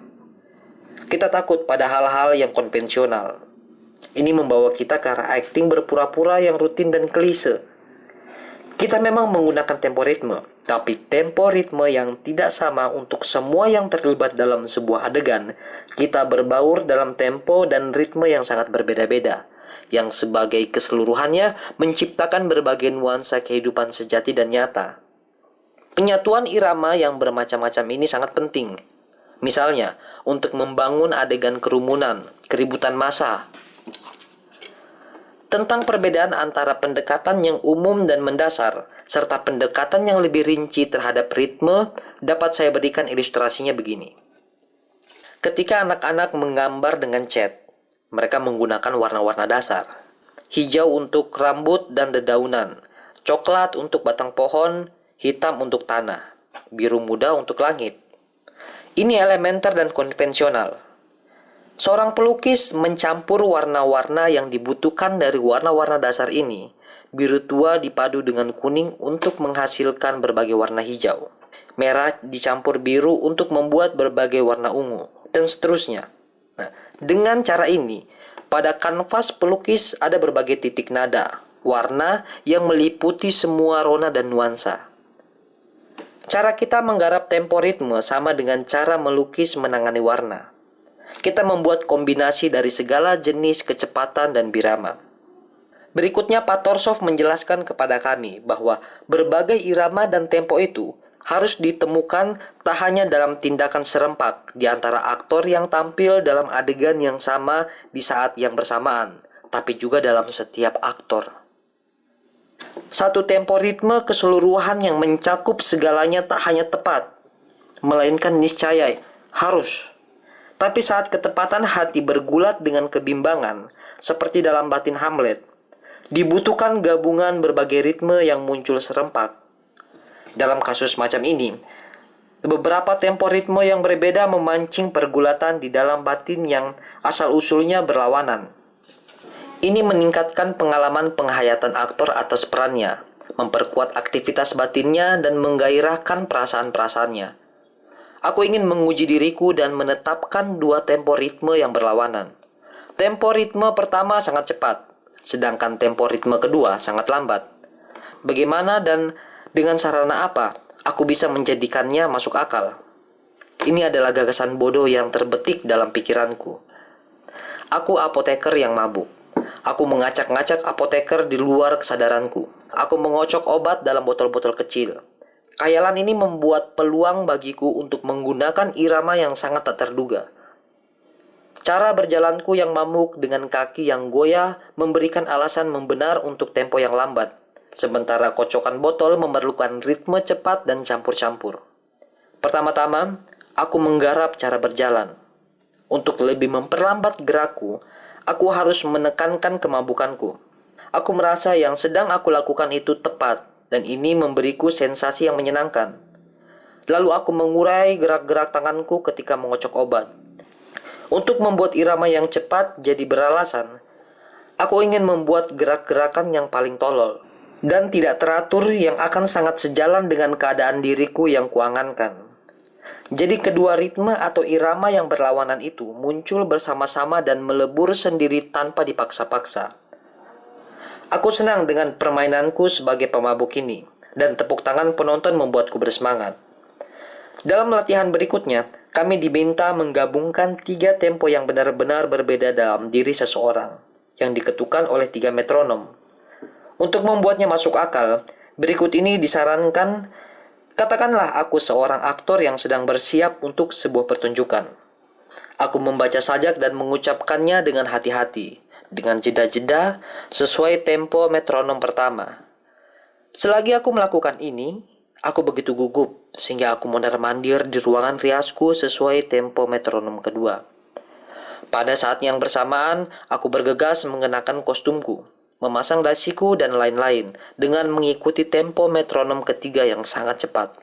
S1: Kita takut pada hal-hal yang konvensional. Ini membawa kita ke arah akting berpura-pura yang rutin dan klise. Kita memang menggunakan tempo ritme, tapi tempo ritme yang tidak sama untuk semua yang terlibat dalam sebuah adegan. Kita berbaur dalam tempo dan ritme yang sangat berbeda-beda, yang sebagai keseluruhannya menciptakan berbagai nuansa kehidupan sejati dan nyata. Penyatuan irama yang bermacam-macam ini sangat penting. Misalnya, untuk membangun adegan kerumunan, keributan massa. Tentang perbedaan antara pendekatan yang umum dan mendasar, serta pendekatan yang lebih rinci terhadap ritme, dapat saya berikan ilustrasinya begini. Ketika anak-anak menggambar dengan cat, mereka menggunakan warna-warna dasar. Hijau untuk rambut dan dedaunan, coklat untuk batang pohon, hitam untuk tanah, biru muda untuk langit. Ini elementer dan konvensional. Seorang pelukis mencampur warna-warna yang dibutuhkan dari warna-warna dasar ini. Biru tua dipadu dengan kuning untuk menghasilkan berbagai warna hijau. Merah dicampur biru untuk membuat berbagai warna ungu, dan seterusnya. Nah, dengan cara ini, pada kanvas pelukis ada berbagai titik nada, warna yang meliputi semua rona dan nuansa. Cara kita menggarap tempo ritme sama dengan cara melukis menangani warna. Kita membuat kombinasi dari segala jenis kecepatan dan birama. Berikutnya Pak Torsov menjelaskan kepada kami bahwa berbagai irama dan tempo itu harus ditemukan tak hanya dalam tindakan serempak di antara aktor yang tampil dalam adegan yang sama di saat yang bersamaan, tapi juga dalam setiap aktor. Satu tempo ritme keseluruhan yang mencakup segalanya tak hanya tepat, melainkan niscaya harus. Tapi saat ketepatan hati bergulat dengan kebimbangan, seperti dalam batin Hamlet, dibutuhkan gabungan berbagai ritme yang muncul serempak. Dalam kasus macam ini, beberapa tempo ritme yang berbeda memancing pergulatan di dalam batin yang asal-usulnya berlawanan. Ini meningkatkan pengalaman penghayatan aktor atas perannya, memperkuat aktivitas batinnya, dan menggairahkan perasaan-perasaannya. Aku ingin menguji diriku dan menetapkan dua tempo ritme yang berlawanan. Tempo ritme pertama sangat cepat, sedangkan tempo ritme kedua sangat lambat. Bagaimana dan dengan sarana apa aku bisa menjadikannya masuk akal? Ini adalah gagasan bodoh yang terbetik dalam pikiranku. Aku apoteker yang mabuk. Aku mengacak-ngacak apoteker di luar kesadaranku. Aku mengocok obat dalam botol-botol kecil. Khayalan ini membuat peluang bagiku untuk menggunakan irama yang sangat tak terduga. Cara berjalanku yang mabuk dengan kaki yang goyah memberikan alasan membenar untuk tempo yang lambat. Sementara kocokan botol memerlukan ritme cepat dan campur-campur. Pertama-tama, aku menggarap cara berjalan. Untuk lebih memperlambat gerakku, aku harus menekankan kemabukanku. Aku merasa yang sedang aku lakukan itu tepat, dan ini memberiku sensasi yang menyenangkan. Lalu aku mengurai gerak-gerak tanganku ketika mengocok obat. Untuk membuat irama yang cepat jadi beralasan, aku ingin membuat gerak-gerakan yang paling tolol dan tidak teratur yang akan sangat sejalan dengan keadaan diriku yang kuangankan. Jadi kedua ritme atau irama yang berlawanan itu muncul bersama-sama dan melebur sendiri tanpa dipaksa-paksa. Aku senang dengan permainanku sebagai pemabuk ini, dan tepuk tangan penonton membuatku bersemangat. Dalam latihan berikutnya, kami diminta menggabungkan 3 tempo yang benar-benar berbeda dalam diri seseorang, yang diketukan oleh 3 metronom. Untuk membuatnya masuk akal, berikut ini disarankan. Katakanlah aku seorang aktor yang sedang bersiap untuk sebuah pertunjukan. Aku membaca sajak dan mengucapkannya dengan hati-hati, dengan jeda-jeda sesuai tempo metronom pertama. Selagi aku melakukan ini, aku begitu gugup sehingga aku mondar-mandir di ruangan riasku sesuai tempo metronom kedua. Pada saat yang bersamaan, aku bergegas mengenakan kostumku, memasang dasiku, dan lain-lain dengan mengikuti tempo metronom ketiga yang sangat cepat.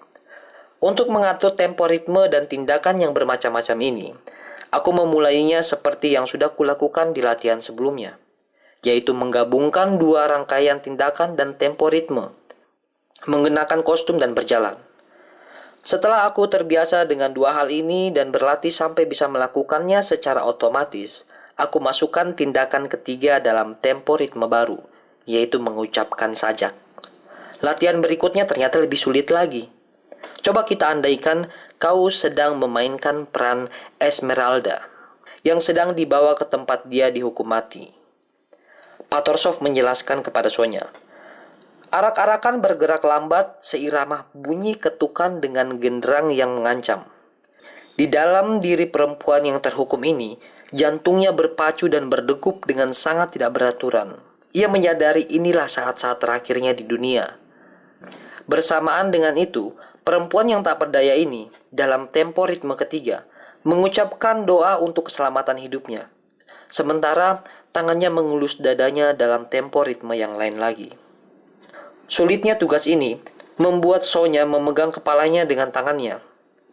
S1: Untuk mengatur tempo ritme dan tindakan yang bermacam-macam ini, aku memulainya seperti yang sudah kulakukan di latihan sebelumnya, yaitu menggabungkan 2 rangkaian tindakan dan tempo ritme, mengenakan kostum dan berjalan. Setelah aku terbiasa dengan 2 hal ini dan berlatih sampai bisa melakukannya secara otomatis, aku masukkan tindakan ketiga dalam tempo ritme baru, yaitu mengucapkan sajak. Latihan berikutnya ternyata lebih sulit lagi. Coba kita andaikan kau sedang memainkan peran Esmeralda, yang sedang dibawa ke tempat dia dihukum mati. Pak Torsov menjelaskan kepada Sonya. Arak-arakan bergerak lambat seirama bunyi ketukan dengan genderang yang mengancam. Di dalam diri perempuan yang terhukum ini, jantungnya berpacu dan berdegup dengan sangat tidak beraturan. Ia menyadari inilah saat-saat terakhirnya di dunia. Bersamaan dengan itu, perempuan yang tak berdaya ini, dalam tempo ritme ketiga, mengucapkan doa untuk keselamatan hidupnya. Sementara tangannya mengelus dadanya dalam tempo ritme yang lain lagi. Sulitnya tugas ini membuat Sonya memegang kepalanya dengan tangannya.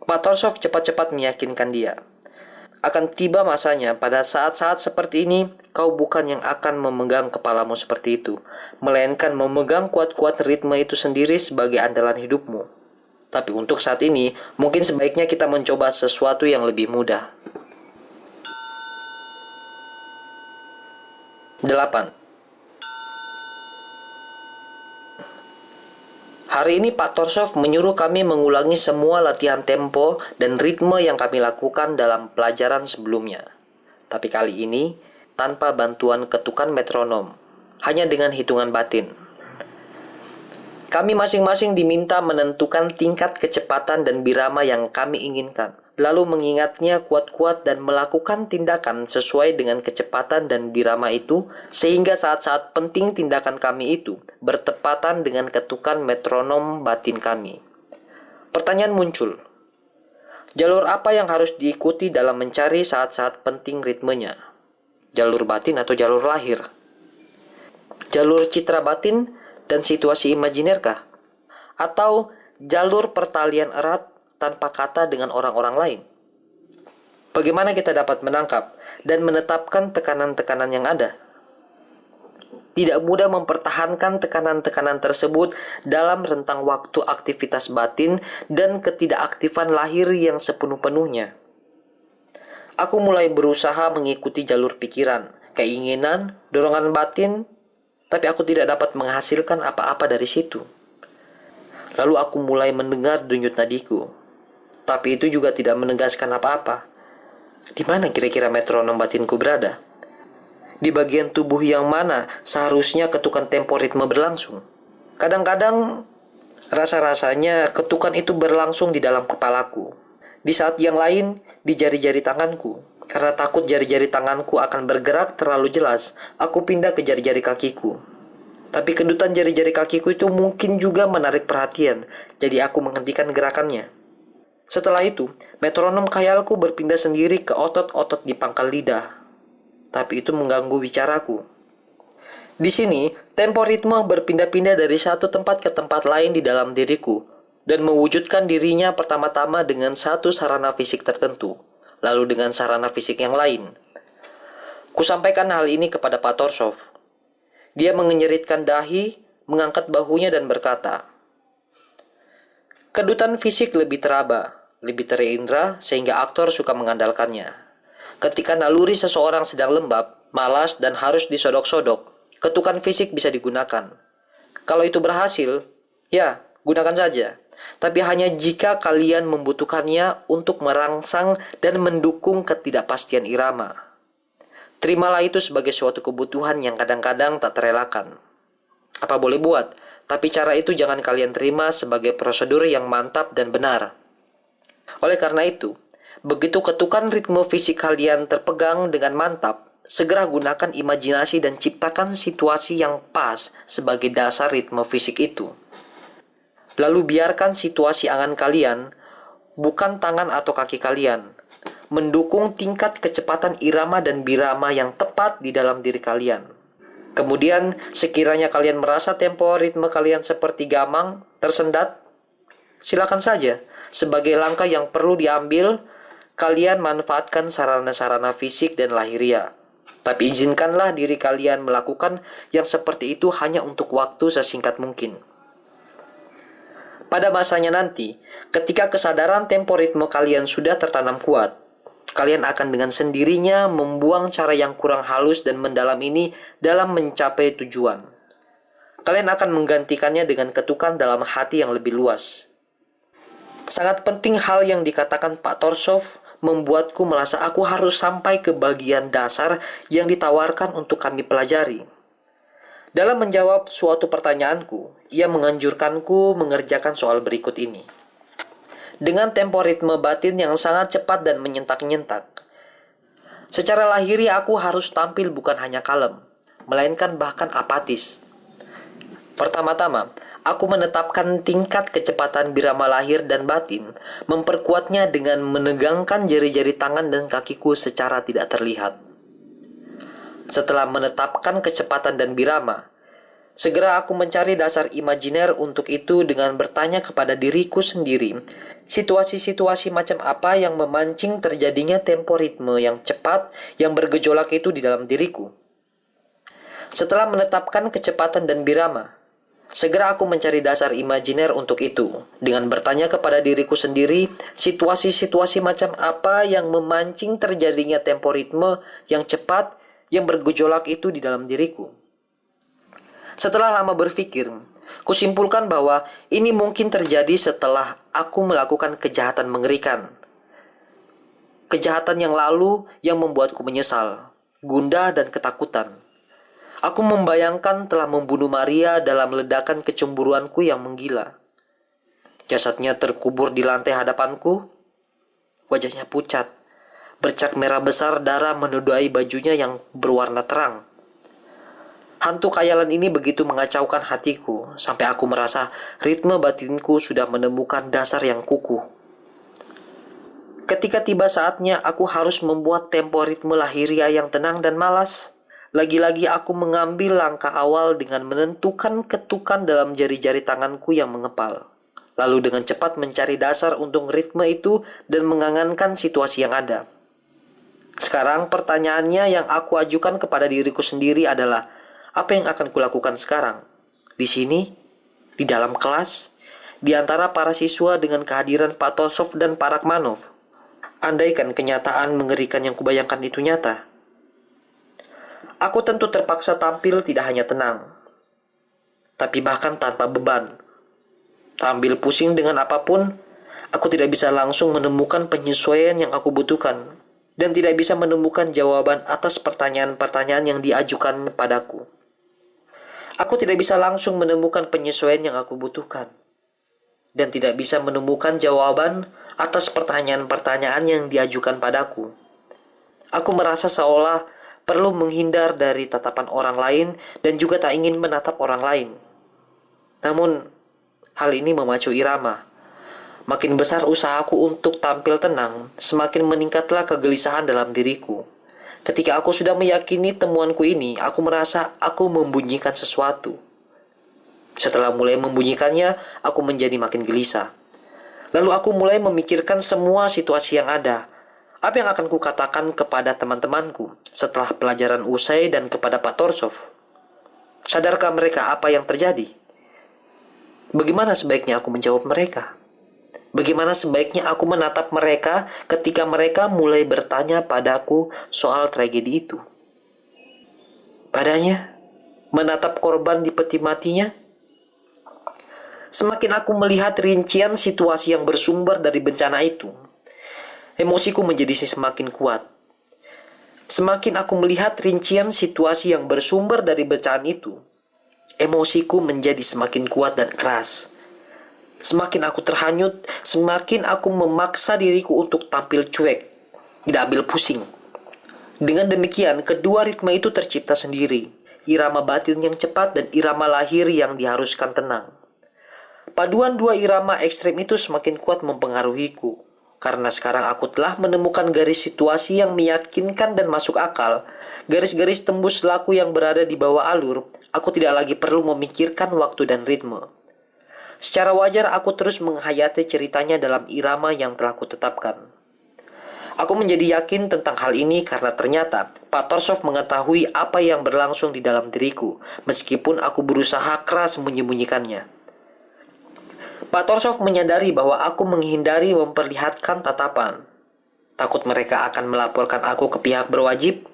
S1: Pak Torsov cepat-cepat meyakinkan dia. Akan tiba masanya pada saat-saat seperti ini, kau bukan yang akan memegang kepalamu seperti itu, melainkan memegang kuat-kuat ritme itu sendiri sebagai andalan hidupmu. Tapi untuk saat ini, mungkin sebaiknya kita mencoba sesuatu yang lebih mudah. 8. Hari ini Pak Torsov menyuruh kami mengulangi semua latihan tempo dan ritme yang kami lakukan dalam pelajaran sebelumnya. Tapi kali ini, tanpa bantuan ketukan metronom, hanya dengan hitungan batin. Kami masing-masing diminta menentukan tingkat kecepatan dan birama yang kami inginkan, lalu mengingatnya kuat-kuat dan melakukan tindakan sesuai dengan kecepatan dan birama itu, sehingga saat-saat penting tindakan kami itu bertepatan dengan ketukan metronom batin kami. Pertanyaan muncul, jalur apa yang harus diikuti dalam mencari saat-saat penting ritmenya? Jalur batin atau jalur lahir? Jalur citra batin dan situasi imajinerkah? Atau jalur pertalian erat tanpa kata dengan orang-orang lain? Bagaimana kita dapat menangkap dan menetapkan tekanan-tekanan yang ada? Tidak mudah mempertahankan tekanan-tekanan tersebut dalam rentang waktu aktivitas batin dan ketidakaktifan lahir yang sepenuh-penuhnya. Aku mulai berusaha mengikuti jalur pikiran, keinginan, dorongan batin, tapi aku tidak dapat menghasilkan apa-apa dari situ. Lalu aku mulai mendengar denyut nadiku, tapi itu juga tidak menegaskan apa-apa. Di mana kira-kira metronom batinku berada? Di bagian tubuh yang mana seharusnya ketukan tempo ritme berlangsung? Kadang-kadang rasa-rasanya ketukan itu berlangsung di dalam kepalaku. Di saat yang lain, di jari-jari tanganku. Karena takut jari-jari tanganku akan bergerak terlalu jelas, aku pindah ke jari-jari kakiku. Tapi kedutan jari-jari kakiku itu mungkin juga menarik perhatian, jadi aku menghentikan gerakannya. Setelah itu, metronom khayalku berpindah sendiri ke otot-otot di pangkal lidah. Tapi itu mengganggu bicaraku. Di sini, tempo ritme berpindah-pindah dari satu tempat ke tempat lain di dalam diriku, dan mewujudkan dirinya pertama-tama dengan satu sarana fisik tertentu, lalu dengan sarana fisik yang lain. Kusampaikan hal ini kepada Pak Torsov. Dia mengenyeritkan dahi, mengangkat bahunya dan berkata, kedutan fisik lebih teraba, lebih terindra sehingga aktor suka mengandalkannya. Ketika naluri seseorang sedang lembab, malas dan harus disodok-sodok, ketukan fisik bisa digunakan. Kalau itu berhasil, ya, gunakan saja. Tapi hanya jika kalian membutuhkannya untuk merangsang dan mendukung ketidakpastian irama. Terimalah itu sebagai suatu kebutuhan yang kadang-kadang tak terelakkan. Apa boleh buat, tapi cara itu jangan kalian terima sebagai prosedur yang mantap dan benar. Oleh karena itu, begitu ketukan ritme fisik kalian terpegang dengan mantap, segera gunakan imajinasi dan ciptakan situasi yang pas sebagai dasar ritme fisik itu. Lalu biarkan situasi angan kalian, bukan tangan atau kaki kalian, mendukung tingkat kecepatan irama dan birama yang tepat di dalam diri kalian. Kemudian, sekiranya kalian merasa tempo ritme kalian seperti gamang, tersendat, silakan saja. Sebagai langkah yang perlu diambil, kalian manfaatkan sarana-sarana fisik dan lahiriah. Tapi izinkanlah diri kalian melakukan yang seperti itu hanya untuk waktu sesingkat mungkin. Pada masanya nanti, ketika kesadaran tempo ritme kalian sudah tertanam kuat, kalian akan dengan sendirinya membuang cara yang kurang halus dan mendalam ini dalam mencapai tujuan. Kalian akan menggantikannya dengan ketukan dalam hati yang lebih luas. Sangat penting hal yang dikatakan Pak Torsov membuatku merasa aku harus sampai ke bagian dasar yang ditawarkan untuk kami pelajari. Dalam menjawab suatu pertanyaanku, ia menganjurkanku mengerjakan soal berikut ini. Dengan tempo ritme batin yang sangat cepat dan menyentak-nyentak. Secara lahiri aku harus tampil bukan hanya kalem, melainkan bahkan apatis. Pertama-tama, aku menetapkan tingkat kecepatan birama lahir dan batin, memperkuatnya dengan menegangkan jari-jari tangan dan kakiku secara tidak terlihat. Setelah menetapkan kecepatan dan birama, Segera aku mencari dasar imajiner untuk itu dengan bertanya kepada diriku sendiri, situasi-situasi macam apa yang memancing terjadinya tempo ritme yang cepat yang bergejolak itu di dalam diriku. Setelah menetapkan kecepatan dan birama, segera aku mencari dasar imajiner untuk itu, dengan bertanya kepada diriku sendiri, situasi-situasi macam apa yang memancing terjadinya tempo ritme yang cepat yang bergejolak itu di dalam diriku. Setelah lama berpikir, kusimpulkan bahwa ini mungkin terjadi setelah aku melakukan kejahatan mengerikan. Kejahatan yang lalu yang membuatku menyesal, gundah dan ketakutan. Aku membayangkan telah membunuh Maria dalam ledakan kecemburuanku yang menggila. Jasadnya terkubur di lantai hadapanku, wajahnya pucat, bercak merah besar darah menodai bajunya yang berwarna terang. Hantu khayalan ini begitu mengacaukan hatiku, sampai aku merasa ritme batinku sudah menemukan dasar yang kukuh. Ketika tiba saatnya aku harus membuat tempo ritme lahiria yang tenang dan malas, lagi-lagi aku mengambil langkah awal dengan menentukan ketukan dalam jari-jari tanganku yang mengepal. Lalu dengan cepat mencari dasar untuk ritme itu dan mengangankan situasi yang ada. Sekarang pertanyaannya yang aku ajukan kepada diriku sendiri adalah, apa yang akan kulakukan sekarang? Di sini? Di dalam kelas? Di antara para siswa dengan kehadiran Pak Torsov dan Pak Rachmanov? Andaikan kenyataan mengerikan yang kubayangkan itu nyata. Aku tentu terpaksa tampil tidak hanya tenang, tapi bahkan tanpa beban. Tampil pusing dengan apapun, aku tidak bisa langsung menemukan penyesuaian yang aku butuhkan, dan tidak bisa menemukan jawaban atas pertanyaan-pertanyaan yang diajukan padaku. Aku tidak bisa langsung menemukan penyesuaian yang aku butuhkan, dan tidak bisa menemukan jawaban atas pertanyaan-pertanyaan yang diajukan padaku. Aku merasa seolah perlu menghindar dari tatapan orang lain dan juga tak ingin menatap orang lain. Namun, hal ini memacu irama. Makin besar usahaku untuk tampil tenang, semakin meningkatlah kegelisahan dalam diriku. Ketika aku sudah meyakini temuanku ini, aku merasa aku membunyikan sesuatu. Setelah mulai membunyikannya, aku menjadi makin gelisah. Lalu aku mulai memikirkan semua situasi yang ada. Apa yang akan kukatakan kepada teman-temanku setelah pelajaran usai dan kepada Pak Torsov? Sadarkah mereka apa yang terjadi? Bagaimana sebaiknya aku menjawab mereka? Bagaimana sebaiknya aku menatap mereka ketika mereka mulai bertanya padaku soal tragedi itu? Padanya, menatap korban di peti matinya, semakin aku melihat rincian situasi yang bersumber dari bencana itu, emosiku menjadi semakin kuat. Semakin aku melihat rincian situasi yang bersumber dari bencana itu, emosiku menjadi semakin kuat dan keras. Semakin aku terhanyut, semakin aku memaksa diriku untuk tampil cuek, tidak ambil pusing. Dengan demikian, kedua ritme itu tercipta sendiri, irama batin yang cepat dan irama lahir yang diharuskan tenang. Paduan dua irama ekstrem itu semakin kuat mempengaruhiku, karena sekarang aku telah menemukan garis situasi yang meyakinkan dan masuk akal. Garis-garis tembus laku yang berada di bawah alur, aku tidak lagi perlu memikirkan waktu dan ritme. Secara wajar aku terus menghayati ceritanya dalam irama yang telah kutetapkan. Aku menjadi yakin tentang hal ini karena ternyata Pak Torsov mengetahui apa yang berlangsung di dalam diriku, meskipun aku berusaha keras menyembunyikannya. Pak Torsov menyadari bahwa aku menghindari memperlihatkan tatapan. Takut mereka akan melaporkan aku ke pihak berwajib.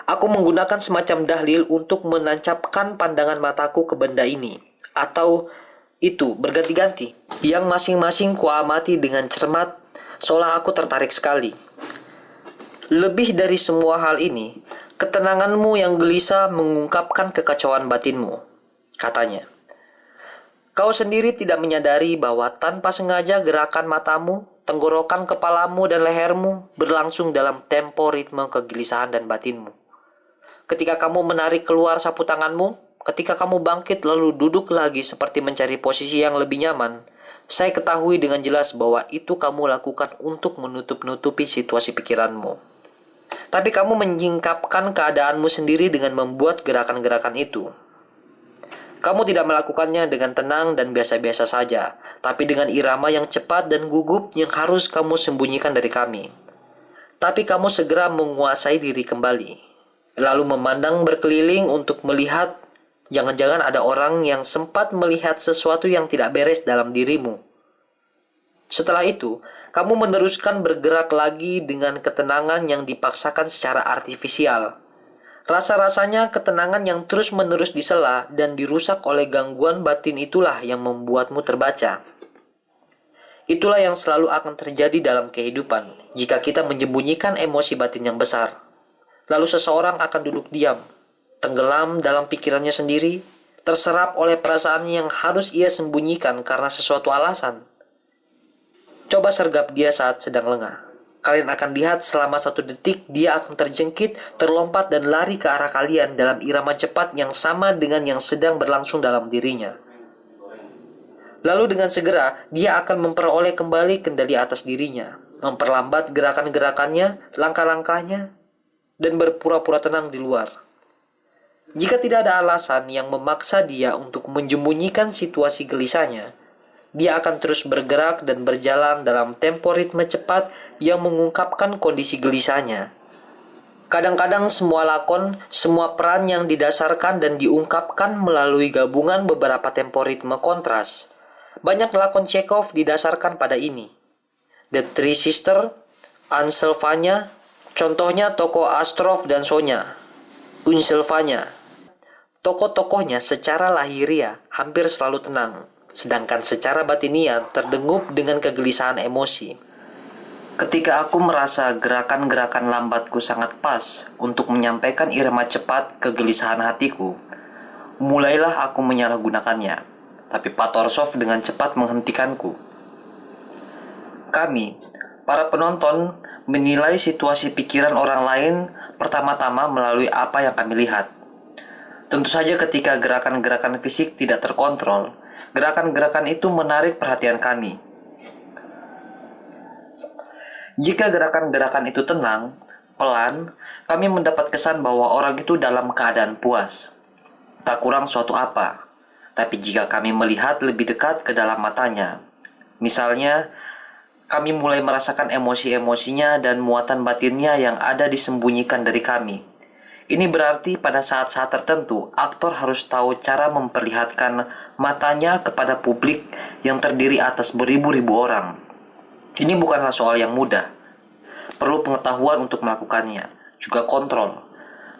S1: Aku menggunakan semacam dahlil untuk menancapkan pandangan mataku ke benda ini, atau itu berganti-ganti, yang masing-masing kuamati dengan cermat, seolah aku tertarik sekali. Lebih dari semua hal ini, ketenanganmu yang gelisah mengungkapkan kekacauan batinmu, katanya. Kau sendiri tidak menyadari bahwa tanpa sengaja gerakan matamu, tenggorokan kepalamu dan lehermu berlangsung dalam tempo ritme kegelisahan dan batinmu. Ketika kamu menarik keluar sapu tanganmu, ketika kamu bangkit lalu duduk lagi seperti mencari posisi yang lebih nyaman, saya ketahui dengan jelas bahwa itu kamu lakukan untuk menutup-nutupi situasi pikiranmu. Tapi kamu menyingkapkan keadaanmu sendiri dengan membuat gerakan-gerakan itu. Kamu tidak melakukannya dengan tenang dan biasa-biasa saja, tapi dengan irama yang cepat dan gugup yang harus kamu sembunyikan dari kami. Tapi kamu segera menguasai diri kembali, lalu memandang berkeliling untuk melihat jangan-jangan ada orang yang sempat melihat sesuatu yang tidak beres dalam dirimu. Setelah itu, kamu meneruskan bergerak lagi dengan ketenangan yang dipaksakan secara artifisial. Rasa-rasanya ketenangan yang terus-menerus disela dan dirusak oleh gangguan batin itulah yang membuatmu terbaca. Itulah yang selalu akan terjadi dalam kehidupan jika kita menyembunyikan emosi batin yang besar. Lalu seseorang akan duduk diam, tenggelam dalam pikirannya sendiri, terserap oleh perasaan yang harus ia sembunyikan karena sesuatu alasan. Coba sergap dia saat sedang lengah. Kalian akan lihat selama 1 detik dia akan terjengkit, terlompat dan lari ke arah kalian dalam irama cepat yang sama dengan yang sedang berlangsung dalam dirinya. Lalu dengan segera dia akan memperoleh kembali kendali atas dirinya, memperlambat gerakan-gerakannya, langkah-langkahnya, dan berpura-pura tenang di luar. Jika tidak ada alasan yang memaksa dia untuk menyembunyikan situasi gelisahnya, dia akan terus bergerak dan berjalan dalam tempo ritme cepat yang mengungkapkan kondisi gelisahnya. Kadang-kadang semua lakon, semua peran yang didasarkan dan diungkapkan melalui gabungan beberapa tempo ritme kontras. Banyak lakon Chekhov didasarkan pada ini. The Three Sisters, Anselvanya, contohnya tokoh Astrov dan Sonya. Unselvanya. Tokoh-tokohnya secara lahiria hampir selalu tenang, sedangkan secara batinia terdengup dengan kegelisahan emosi. Ketika aku merasa gerakan-gerakan lambatku sangat pas untuk menyampaikan irama cepat kegelisahan hatiku, mulailah aku menyalahgunakannya, tapi Pak Torsov dengan cepat menghentikanku. Kami, para penonton, menilai situasi pikiran orang lain pertama-tama melalui apa yang kami lihat. Tentu saja ketika gerakan-gerakan fisik tidak terkontrol, gerakan-gerakan itu menarik perhatian kami. Jika gerakan-gerakan itu tenang, pelan, kami mendapat kesan bahwa orang itu dalam keadaan puas. Tak kurang suatu apa. Tapi jika kami melihat lebih dekat ke dalam matanya, misalnya, kami mulai merasakan emosi-emosinya dan muatan batinnya yang ada disembunyikan dari kami. Ini berarti pada saat-saat tertentu, aktor harus tahu cara memperlihatkan matanya kepada publik yang terdiri atas beribu-ribu orang. Ini bukanlah soal yang mudah. Perlu pengetahuan untuk melakukannya, juga kontrol.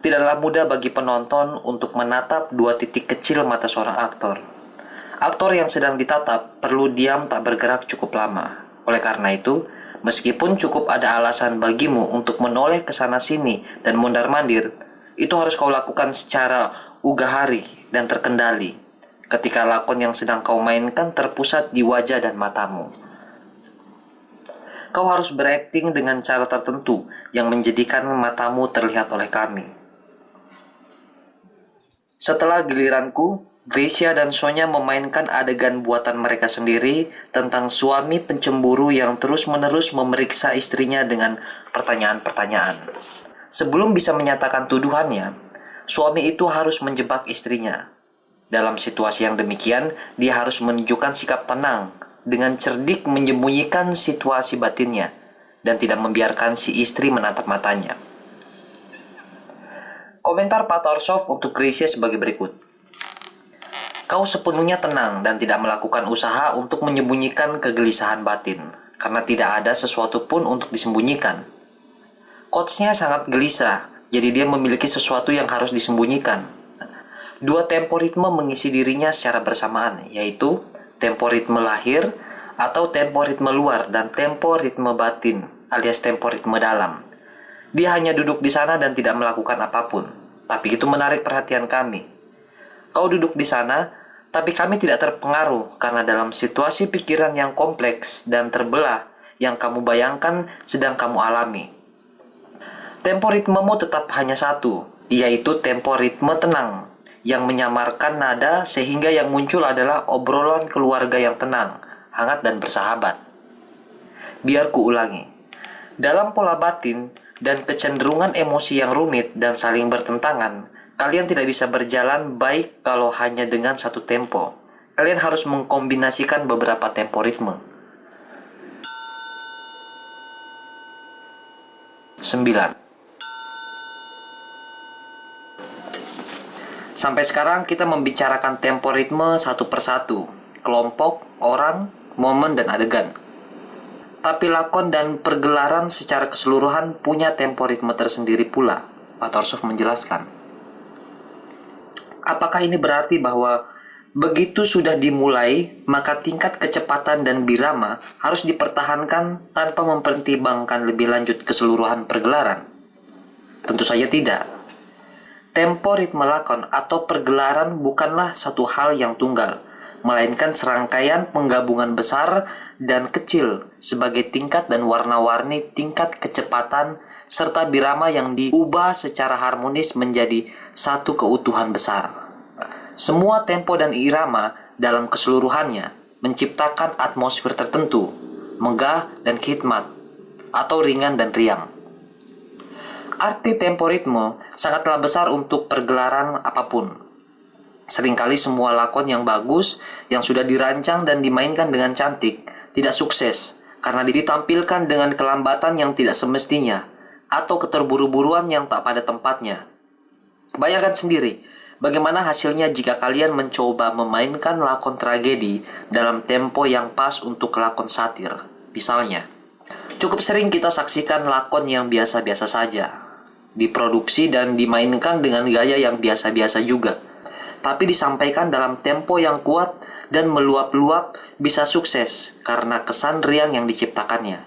S1: Tidaklah mudah bagi penonton untuk menatap 2 titik kecil mata seorang aktor. Aktor yang sedang ditatap perlu diam tak bergerak cukup lama. Oleh karena itu, meskipun cukup ada alasan bagimu untuk menoleh ke sana sini dan mondar-mandir, itu harus kau lakukan secara ugahari dan terkendali ketika lakon yang sedang kau mainkan terpusat di wajah dan matamu. Kau harus berakting dengan cara tertentu yang menjadikan matamu terlihat oleh kami. Setelah giliranku, Gracia dan Sonya memainkan adegan buatan mereka sendiri tentang suami pencemburu yang terus-menerus memeriksa istrinya dengan pertanyaan-pertanyaan. Sebelum bisa menyatakan tuduhannya, suami itu harus menjebak istrinya. Dalam situasi yang demikian, dia harus menunjukkan sikap tenang, dengan cerdik menyembunyikan situasi batinnya, dan tidak membiarkan si istri menatap matanya. Komentar Pak Torsov untuk Gracia sebagai berikut. Kau sepenuhnya tenang dan tidak melakukan usaha untuk menyembunyikan kegelisahan batin, karena tidak ada sesuatu pun untuk disembunyikan. Coachnya sangat gelisah, jadi dia memiliki sesuatu yang harus disembunyikan. 2 tempo ritme mengisi dirinya secara bersamaan, yaitu tempo ritme lahir atau tempo ritme luar dan tempo ritme batin alias tempo ritme dalam. Dia hanya duduk di sana dan tidak melakukan apapun, tapi itu menarik perhatian kami. Kau duduk di sana, tapi kami tidak terpengaruh karena dalam situasi pikiran yang kompleks dan terbelah yang kamu bayangkan sedang kamu alami. Tempo ritmemu tetap hanya satu, yaitu tempo ritme tenang, yang menyamarkan nada sehingga yang muncul adalah obrolan keluarga yang tenang, hangat dan bersahabat. Biar ku ulangi. Dalam pola batin dan kecenderungan emosi yang rumit dan saling bertentangan, Kalian tidak bisa berjalan baik kalau hanya dengan satu tempo. Kalian harus mengkombinasikan beberapa tempo ritme. 9. Sampai sekarang kita membicarakan tempo ritme satu persatu, kelompok, orang, momen, dan adegan. Tapi lakon dan pergelaran secara keseluruhan punya tempo ritme tersendiri pula, Pak Torsov menjelaskan. Apakah ini berarti bahwa begitu sudah dimulai, maka tingkat kecepatan dan birama harus dipertahankan tanpa mempertimbangkan lebih lanjut keseluruhan pergelaran? Tentu saja tidak. Tempo ritme lakon atau pergelaran bukanlah satu hal yang tunggal, melainkan serangkaian penggabungan besar dan kecil sebagai tingkat dan warna-warni tingkat kecepatan serta birama yang diubah secara harmonis menjadi satu keutuhan besar. Semua tempo dan irama dalam keseluruhannya menciptakan atmosfer tertentu, megah dan khidmat, atau ringan dan riang. Arti tempo ritme sangatlah besar untuk pergelaran apapun. Seringkali semua lakon yang bagus, yang sudah dirancang dan dimainkan dengan cantik, tidak sukses karena ditampilkan dengan kelambatan yang tidak semestinya, atau keterburu-buruan yang tak pada tempatnya. Bayangkan sendiri, bagaimana hasilnya jika kalian mencoba memainkan lakon tragedi dalam tempo yang pas untuk lakon satir. Misalnya, cukup sering kita saksikan lakon yang biasa-biasa saja, diproduksi dan dimainkan dengan gaya yang biasa-biasa juga, tapi disampaikan dalam tempo yang kuat dan meluap-luap bisa sukses karena kesan riang yang diciptakannya.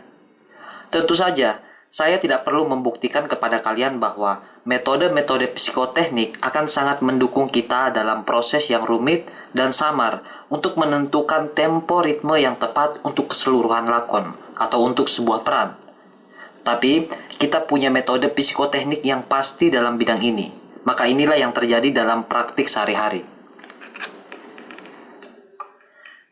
S1: Tentu saja, saya tidak perlu membuktikan kepada kalian bahwa metode-metode psikoteknik akan sangat mendukung kita dalam proses yang rumit dan samar untuk menentukan tempo ritme yang tepat untuk keseluruhan lakon atau untuk sebuah peran. Tapi, kita punya metode psikoteknik yang pasti dalam bidang ini. Maka inilah yang terjadi dalam praktik sehari-hari.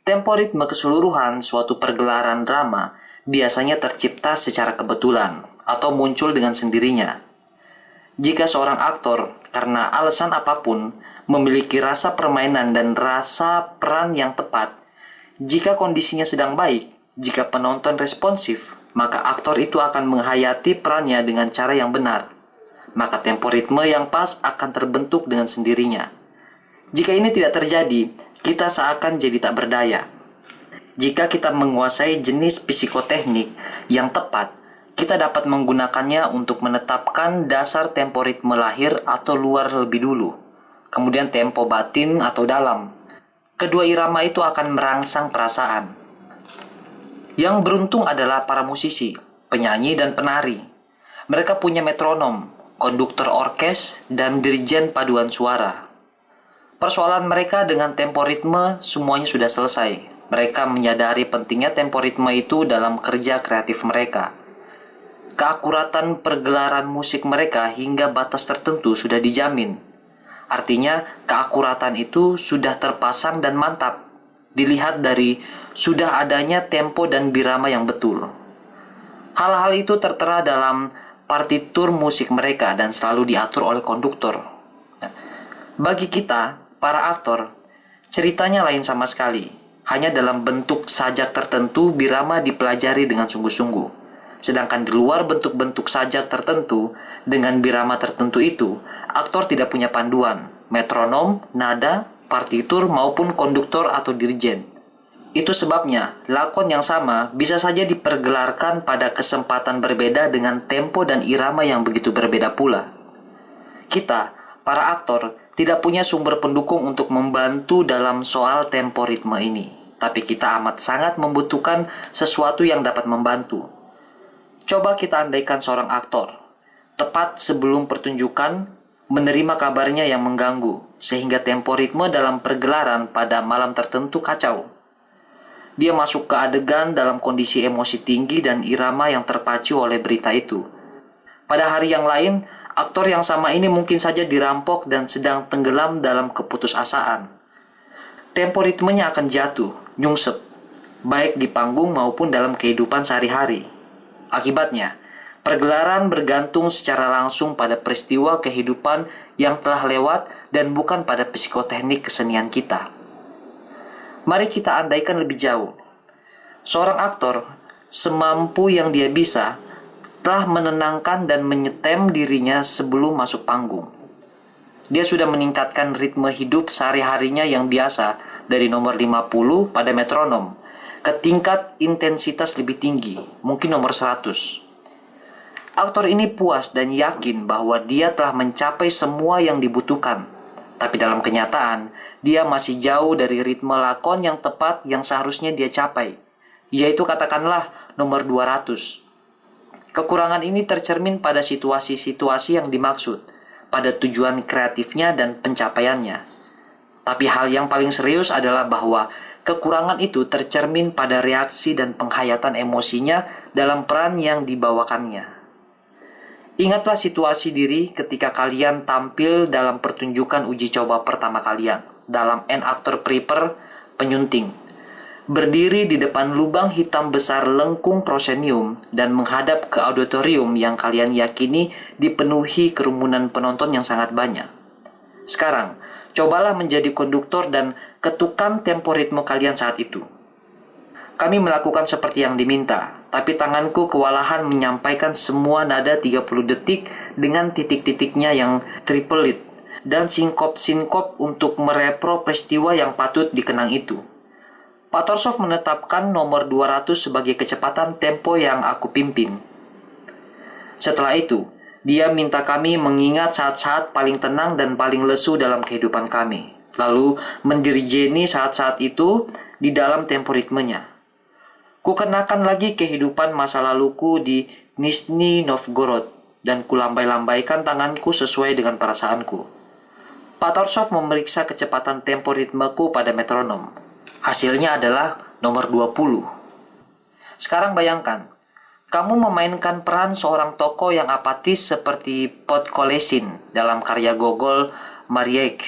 S1: Tempo ritme keseluruhan suatu pergelaran drama biasanya tercipta secara kebetulan atau muncul dengan sendirinya. Jika seorang aktor, karena alasan apapun, memiliki rasa permainan dan rasa peran yang tepat, jika kondisinya sedang baik, jika penonton responsif, maka aktor itu akan menghayati perannya dengan cara yang benar. Maka tempo ritme yang pas akan terbentuk dengan sendirinya. Jika ini tidak terjadi, kita seakan jadi tak berdaya. Jika kita menguasai jenis psikoteknik yang tepat, kita dapat menggunakannya untuk menetapkan dasar tempo ritme lahir atau luar lebih dulu, kemudian tempo batin atau dalam. Kedua irama itu akan merangsang perasaan. Yang beruntung adalah para musisi, penyanyi dan penari. Mereka punya metronom, konduktor orkes, dan dirjen paduan suara. Persoalan mereka dengan tempo ritme semuanya sudah selesai. Mereka menyadari pentingnya tempo ritme itu dalam kerja kreatif mereka. Keakuratan pergelaran musik mereka hingga batas tertentu sudah dijamin. Artinya, keakuratan itu sudah terpasang dan mantap. Dilihat dari sudah adanya tempo dan birama yang betul. Hal-hal itu tertera dalam partitur musik mereka dan selalu diatur oleh konduktor. Bagi kita, para aktor, ceritanya lain sama sekali. Hanya dalam bentuk sajak tertentu birama dipelajari dengan sungguh-sungguh. Sedangkan di luar bentuk-bentuk sajak tertentu dengan birama tertentu itu, aktor tidak punya panduan, metronom, nada, partitur maupun konduktor atau dirjen. Itu sebabnya, lakon yang sama bisa saja dipergelarkan pada kesempatan berbeda dengan tempo dan irama yang begitu berbeda pula. Kita, para aktor, tidak punya sumber pendukung untuk membantu dalam soal tempo ritme ini. Tapi kita amat sangat membutuhkan sesuatu yang dapat membantu. Coba kita andaikan seorang aktor, tepat sebelum pertunjukan, menerima kabarnya yang mengganggu, sehingga tempo ritme dalam pergelaran pada malam tertentu kacau. Dia masuk ke adegan dalam kondisi emosi tinggi dan irama yang terpacu oleh berita itu. Pada hari yang lain, aktor yang sama ini mungkin saja dirampok dan sedang tenggelam dalam keputusasaan. Tempo ritmenya akan jatuh, nyungsep, baik di panggung maupun dalam kehidupan sehari-hari. Akibatnya, Pergelaran bergantung secara langsung pada peristiwa kehidupan yang telah lewat dan bukan pada psikoteknik kesenian kita. Mari kita andaikan lebih jauh. Seorang aktor, semampu yang dia bisa, telah menenangkan dan menyetem dirinya sebelum masuk panggung. Dia sudah meningkatkan ritme hidup sehari-harinya yang biasa dari nomor 50 pada metronom ke tingkat intensitas lebih tinggi, mungkin nomor 100. Aktor ini puas dan yakin bahwa dia telah mencapai semua yang dibutuhkan. Tapi dalam kenyataan, dia masih jauh dari ritme lakon yang tepat yang seharusnya dia capai, yaitu katakanlah nomor 200. Kekurangan ini tercermin pada situasi-situasi yang dimaksud, pada tujuan kreatifnya dan pencapaiannya. Tapi hal yang paling serius adalah bahwa kekurangan itu tercermin pada reaksi dan penghayatan emosinya dalam peran yang dibawakannya. Ingatlah situasi diri ketika kalian tampil dalam pertunjukan uji coba pertama kalian dalam An Actor Prepper penyunting. Berdiri di depan lubang hitam besar lengkung prosenium dan menghadap ke auditorium yang kalian yakini dipenuhi kerumunan penonton yang sangat banyak. Sekarang, cobalah menjadi konduktor dan ketukan tempo ritme kalian saat itu. Kami melakukan seperti yang diminta, tapi tanganku kewalahan menyampaikan semua nada 30 detik dengan titik-titiknya yang tripelit dan sinkop-sinkop untuk merepro peristiwa yang patut dikenang itu. Pak Torsov menetapkan nomor 200 sebagai kecepatan tempo yang aku pimpin. Setelah itu, dia minta kami mengingat saat-saat paling tenang dan paling lesu dalam kehidupan kami, lalu mendirijeni saat-saat itu di dalam tempo ritmenya. Kukenakan lagi kehidupan masa laluku di Nizhny Novgorod dan kulambai-lambaikan tanganku sesuai dengan perasaanku. Pak Torsov memeriksa kecepatan tempo ritmeku pada metronom. Hasilnya adalah nomor 20. Sekarang bayangkan, kamu memainkan peran seorang tokoh yang apatis seperti Podkolesin dalam karya Gogol Mariek.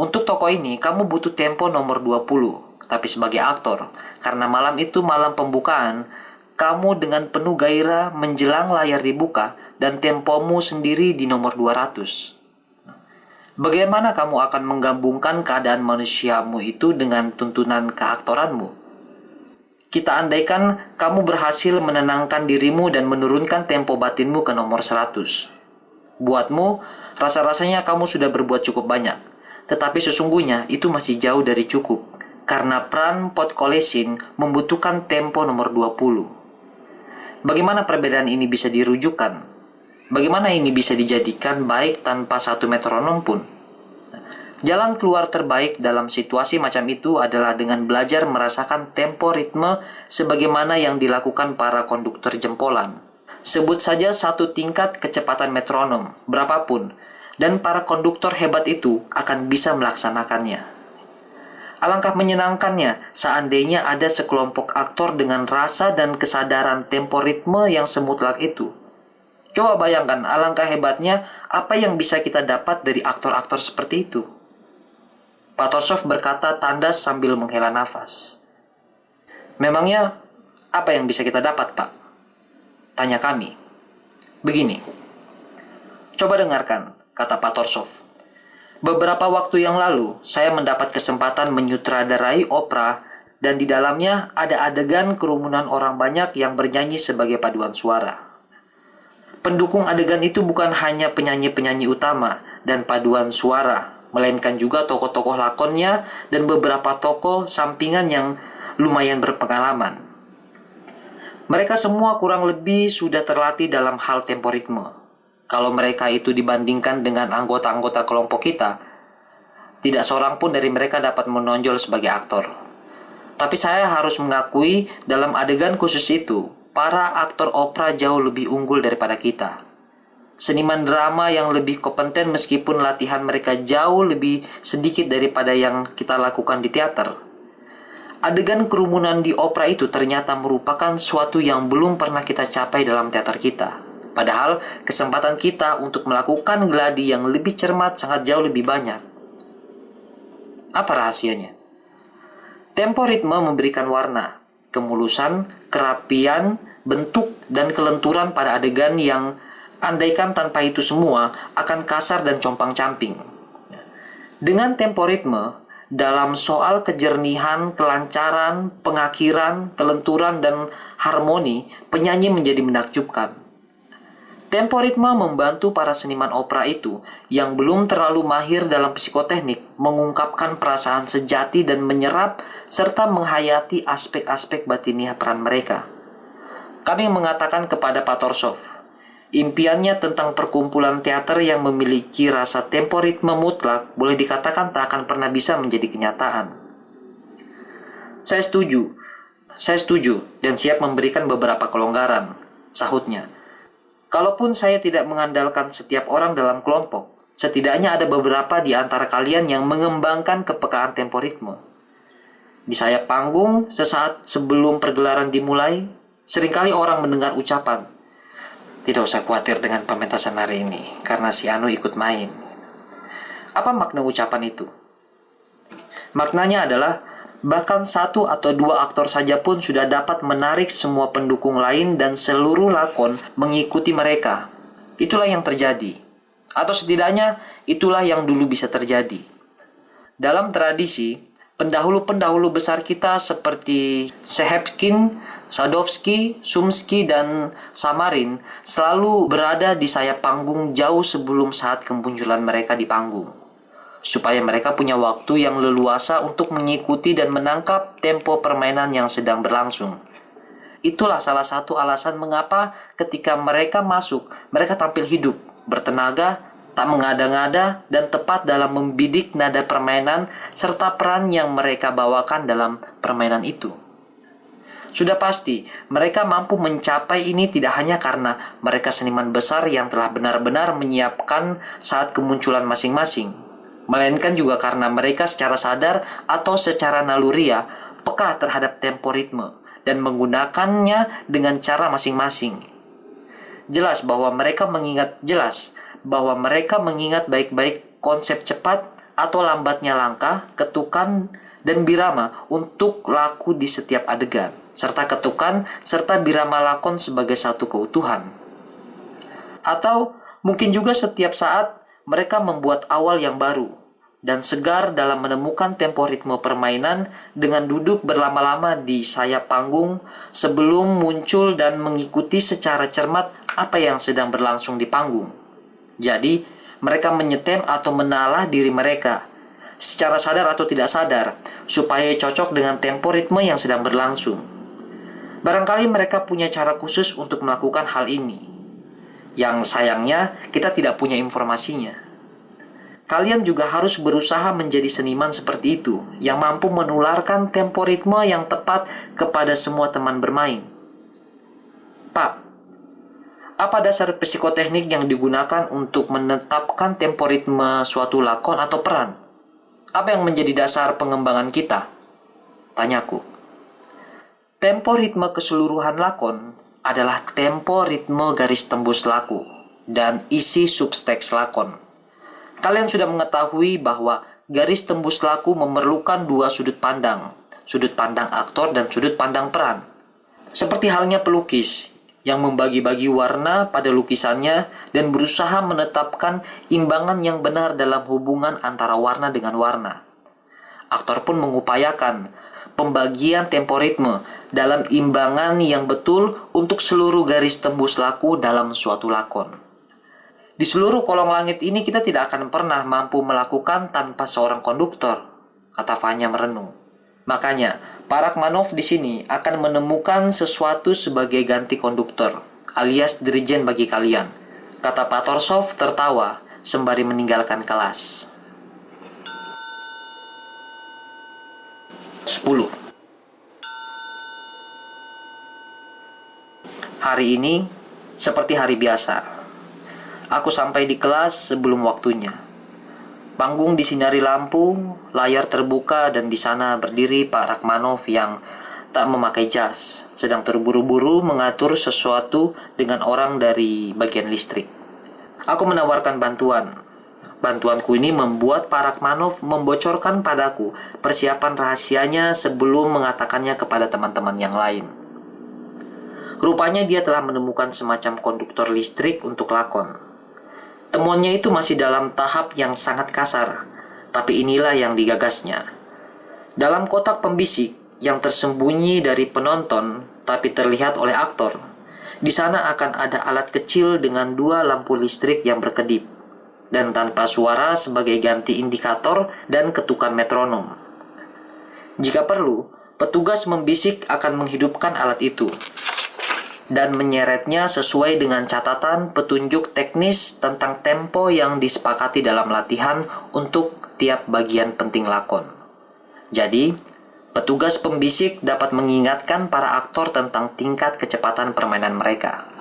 S1: Untuk tokoh ini, kamu butuh tempo nomor 20. Tapi sebagai aktor, karena malam itu malam pembukaan, kamu dengan penuh gairah menjelang layar dibuka dan tempomu sendiri di nomor 200. Bagaimana kamu akan menggabungkan keadaan manusiamu itu dengan tuntunan keaktoranmu? Kita andaikan kamu berhasil menenangkan dirimu dan menurunkan tempo batinmu ke nomor 100. Buatmu, rasa-rasanya kamu sudah berbuat cukup banyak. Tetapi sesungguhnya itu masih jauh dari cukup. Karena peran Podkolesin membutuhkan tempo nomor 20. Bagaimana perbedaan ini bisa dirujukan? Bagaimana ini bisa dijadikan baik tanpa satu metronom pun? Jalan keluar terbaik dalam situasi macam itu adalah dengan belajar merasakan tempo ritme sebagaimana yang dilakukan para konduktor jempolan. Sebut saja satu tingkat kecepatan metronom, berapapun, dan para konduktor hebat itu akan bisa melaksanakannya. Alangkah menyenangkannya seandainya ada sekelompok aktor dengan rasa dan kesadaran tempo ritme yang semutlak itu. Coba bayangkan alangkah hebatnya apa yang bisa kita dapat dari aktor-aktor seperti itu. Pak Torsov berkata tandas sambil menghela nafas. Memangnya apa yang bisa kita dapat, Pak? Tanya kami. Begini. Coba dengarkan, kata Pak Torsov. Beberapa waktu yang lalu, saya mendapat kesempatan menyutradarai opera dan di dalamnya ada adegan kerumunan orang banyak yang bernyanyi sebagai paduan suara. Pendukung adegan itu bukan hanya penyanyi-penyanyi utama dan paduan suara, melainkan juga tokoh-tokoh lakonnya dan beberapa tokoh sampingan yang lumayan berpengalaman. Mereka semua kurang lebih sudah terlatih dalam hal tempo ritme. Kalau mereka itu dibandingkan dengan anggota-anggota kelompok kita, tidak seorang pun dari mereka dapat menonjol sebagai aktor. Tapi saya harus mengakui dalam adegan khusus itu, para aktor opera jauh lebih unggul daripada kita. Seniman drama yang lebih kompeten meskipun latihan mereka jauh lebih sedikit daripada yang kita lakukan di teater. Adegan kerumunan di opera itu ternyata merupakan suatu yang belum pernah kita capai dalam teater kita. Padahal kesempatan kita untuk melakukan gladi yang lebih cermat sangat jauh lebih banyak. Apa rahasianya? Tempo ritme memberikan warna, kemulusan, kerapian, bentuk, dan kelenturan pada adegan yang andaikan tanpa itu semua akan kasar dan compang-camping. Dengan tempo ritme, dalam soal kejernihan, kelancaran, pengakhiran, kelenturan, dan harmoni, penyanyi menjadi menakjubkan. Tempo ritme membantu para seniman opera itu yang belum terlalu mahir dalam psikoteknik mengungkapkan perasaan sejati dan menyerap serta menghayati aspek-aspek batiniah peran mereka. Kami mengatakan kepada Pak Torsov, impiannya tentang perkumpulan teater yang memiliki rasa tempo ritme mutlak boleh dikatakan tak akan pernah bisa menjadi kenyataan. Saya setuju dan siap memberikan beberapa kelonggaran, sahutnya. Kalaupun saya tidak mengandalkan setiap orang dalam kelompok, setidaknya ada beberapa di antara kalian yang mengembangkan kepekaan tempo ritme. Di sayap panggung, sesaat sebelum pergelaran dimulai, seringkali orang mendengar ucapan, "Tidak usah khawatir dengan pementasan hari ini, karena si Anu ikut main." Apa makna ucapan itu? Maknanya adalah, bahkan satu atau dua aktor saja pun sudah dapat menarik semua pendukung lain dan seluruh lakon mengikuti mereka. Itulah yang terjadi. Atau setidaknya, itulah yang dulu bisa terjadi. Dalam tradisi, pendahulu-pendahulu besar kita seperti Shchepkin, Sadovsky, Sumsky, dan Samarin selalu berada di sayap panggung jauh sebelum saat kemunculan mereka di panggung, supaya mereka punya waktu yang leluasa untuk mengikuti dan menangkap tempo permainan yang sedang berlangsung. Itulah salah satu alasan mengapa ketika mereka masuk, mereka tampil hidup, bertenaga, tak mengada-ngada, dan tepat dalam membidik nada permainan serta peran yang mereka bawakan dalam permainan itu. Sudah pasti, mereka mampu mencapai ini tidak hanya karena mereka seniman besar yang telah benar-benar menyiapkan saat kemunculan masing-masing, melainkan juga karena mereka secara sadar atau secara naluriah peka terhadap tempo ritme dan menggunakannya dengan cara masing-masing. Jelas bahwa mereka mengingat baik-baik konsep cepat atau lambatnya langkah, ketukan, dan birama untuk laku di setiap adegan, serta ketukan serta birama lakon sebagai satu keutuhan. Atau mungkin juga setiap saat mereka membuat awal yang baru dan segar dalam menemukan tempo ritme permainan dengan duduk berlama-lama di sayap panggung sebelum muncul dan mengikuti secara cermat apa yang sedang berlangsung di panggung. Jadi, mereka menyetem atau menalah diri mereka, secara sadar atau tidak sadar, supaya cocok dengan tempo ritme yang sedang berlangsung. Barangkali mereka punya cara khusus untuk melakukan hal ini, yang sayangnya kita tidak punya informasinya. Kalian juga harus berusaha menjadi seniman seperti itu, yang mampu menularkan tempo ritme yang tepat kepada semua teman bermain. Pak, apa dasar psikoteknik yang digunakan untuk menetapkan tempo ritme suatu lakon atau peran? Apa yang menjadi dasar pengembangan kita? Tanyaku. Tempo ritme keseluruhan lakon adalah tempo ritme garis tembus laku dan isi subteks lakon. Kalian sudah mengetahui bahwa garis tembus laku memerlukan dua sudut pandang aktor dan sudut pandang peran. Seperti halnya pelukis yang membagi-bagi warna pada lukisannya dan berusaha menetapkan imbangan yang benar dalam hubungan antara warna dengan warna. Aktor pun mengupayakan pembagian tempo ritme dalam imbangan yang betul untuk seluruh garis tembus laku dalam suatu lakon. Di seluruh kolong langit ini kita tidak akan pernah mampu melakukan tanpa seorang konduktor, kata Vanya merenung. Makanya, Pak Rachmaninoff di sini akan menemukan sesuatu sebagai ganti konduktor, alias dirijen bagi kalian, kata Pak Torsov tertawa sembari meninggalkan kelas. 10. Hari ini, seperti hari biasa, aku sampai di kelas sebelum waktunya. Panggung disinari lampu, layar terbuka, dan di sana berdiri Pak Rachmaninoff yang tak memakai jas, sedang terburu-buru mengatur sesuatu dengan orang dari bagian listrik. Aku menawarkan bantuan. Bantuanku ini membuat Pak Rachmaninoff membocorkan padaku persiapan rahasianya sebelum mengatakannya kepada teman-teman yang lain. Rupanya dia telah menemukan semacam konduktor listrik untuk lakon. Temuannya itu masih dalam tahap yang sangat kasar, tapi inilah yang digagasnya. Dalam kotak pembisik yang tersembunyi dari penonton tapi terlihat oleh aktor, di sana akan ada alat kecil dengan 2 lampu listrik yang berkedip, dan tanpa suara sebagai ganti indikator dan ketukan metronom. Jika perlu, petugas membisik akan menghidupkan alat itu dan menyeretnya sesuai dengan catatan petunjuk teknis tentang tempo yang disepakati dalam latihan untuk tiap bagian penting lakon. Jadi, petugas pembisik dapat mengingatkan para aktor tentang tingkat kecepatan permainan mereka.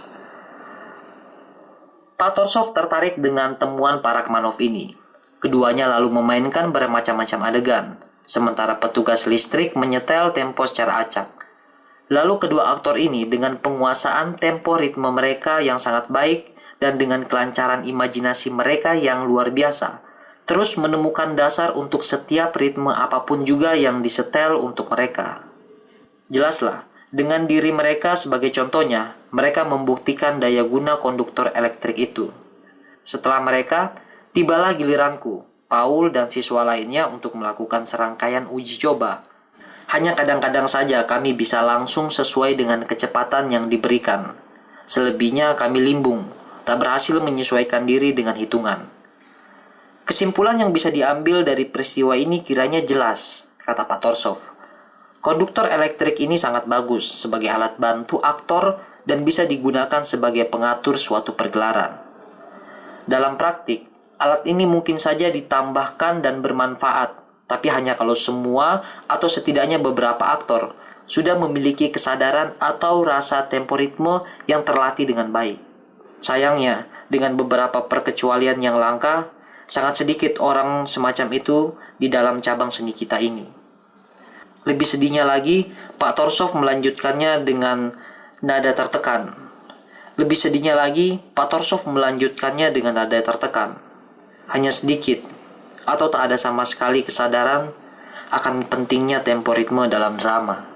S1: Pak Torsov tertarik dengan temuan para Rachmaninoff ini. Keduanya lalu memainkan bermacam-macam adegan, sementara petugas listrik menyetel tempo secara acak. Lalu kedua aktor ini dengan penguasaan tempo ritme mereka yang sangat baik dan dengan kelancaran imajinasi mereka yang luar biasa, terus menemukan dasar untuk setiap ritme apapun juga yang disetel untuk mereka. Jelaslah, dengan diri mereka sebagai contohnya, mereka membuktikan daya guna konduktor elektrik itu. Setelah mereka, tibalah giliranku, Paul dan siswa lainnya untuk melakukan serangkaian uji coba. Hanya kadang-kadang saja kami bisa langsung sesuai dengan kecepatan yang diberikan. Selebihnya kami limbung, tak berhasil menyesuaikan diri dengan hitungan. Kesimpulan yang bisa diambil dari peristiwa ini kiranya jelas, kata Pak Torsov. Konduktor elektrik ini sangat bagus sebagai alat bantu aktor dan bisa digunakan sebagai pengatur suatu pergelaran. Dalam praktik, alat ini mungkin saja ditambahkan dan bermanfaat, tapi hanya kalau semua atau setidaknya beberapa aktor sudah memiliki kesadaran atau rasa tempo ritme yang terlatih dengan baik. Sayangnya, dengan beberapa perkecualian yang langka, sangat sedikit orang semacam itu di dalam cabang seni kita ini. Lebih sedihnya lagi, Pak Torsov melanjutkannya dengan nada tertekan. Lebih sedihnya lagi, Pak Torsov melanjutkannya dengan nada tertekan. Hanya sedikit, atau tak ada sama sekali kesadaran akan pentingnya tempo ritme dalam drama.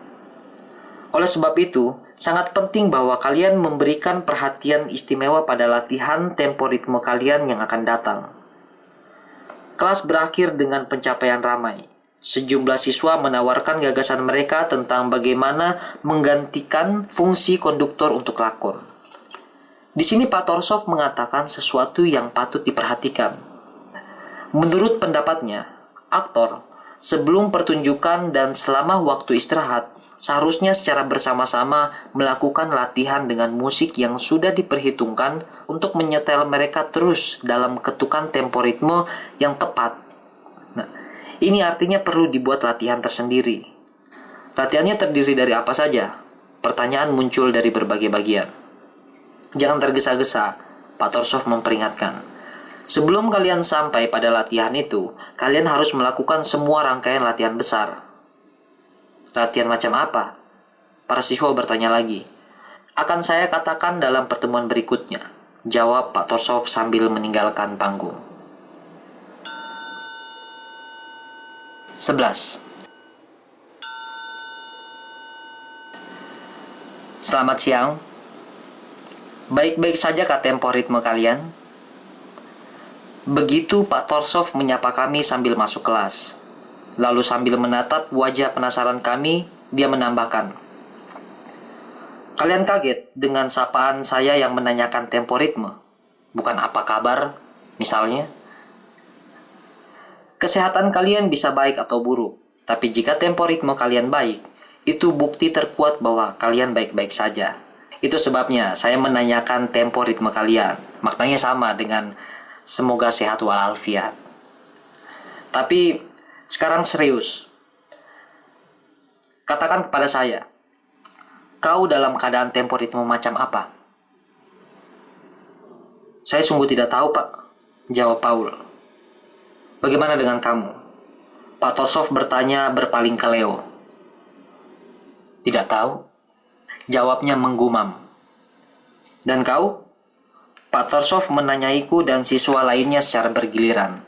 S1: Oleh sebab itu, sangat penting bahwa kalian memberikan perhatian istimewa pada latihan tempo ritme kalian yang akan datang. Kelas berakhir dengan pencapaian ramai. Sejumlah siswa menawarkan gagasan mereka tentang bagaimana menggantikan fungsi konduktor untuk lakon. Di sini Pak Torsov mengatakan sesuatu yang patut diperhatikan. Menurut pendapatnya, aktor sebelum pertunjukan dan selama waktu istirahat seharusnya secara bersama-sama melakukan latihan dengan musik yang sudah diperhitungkan untuk menyetel mereka terus dalam ketukan tempo ritme yang tepat. Nah, ini artinya perlu dibuat latihan tersendiri. Latihannya terdiri dari apa saja? Pertanyaan muncul dari berbagai bagian. Jangan tergesa-gesa, Pak Torsov memperingatkan. Sebelum kalian sampai pada latihan itu, kalian harus melakukan semua rangkaian latihan besar. Latihan macam apa? Para siswa bertanya lagi. Akan saya katakan dalam pertemuan berikutnya, jawab Pak Torsov sambil meninggalkan panggung. 11. Selamat siang. Baik-baik saja kah tempo ritme kalian? Begitu Pak Torsov menyapa kami sambil masuk kelas. Lalu sambil menatap wajah penasaran kami, dia menambahkan, kalian kaget dengan sapaan saya yang menanyakan tempo ritme? Bukan apa kabar, misalnya? Kesehatan kalian bisa baik atau buruk, tapi jika tempo ritme kalian baik, itu bukti terkuat bahwa kalian baik-baik saja. Itu sebabnya saya menanyakan tempo ritme kalian. Maknanya sama dengan semoga sehat walafiat. Tapi sekarang serius. Katakan kepada saya, kau dalam keadaan tempo ritme macam apa? Saya sungguh tidak tahu, Pak, jawab Paul. Bagaimana dengan kamu? Pak Torsov bertanya berpaling ke Leo. Tidak tahu, jawabnya menggumam. Dan kau? Pak Torsov menanyaiku dan siswa lainnya secara bergiliran.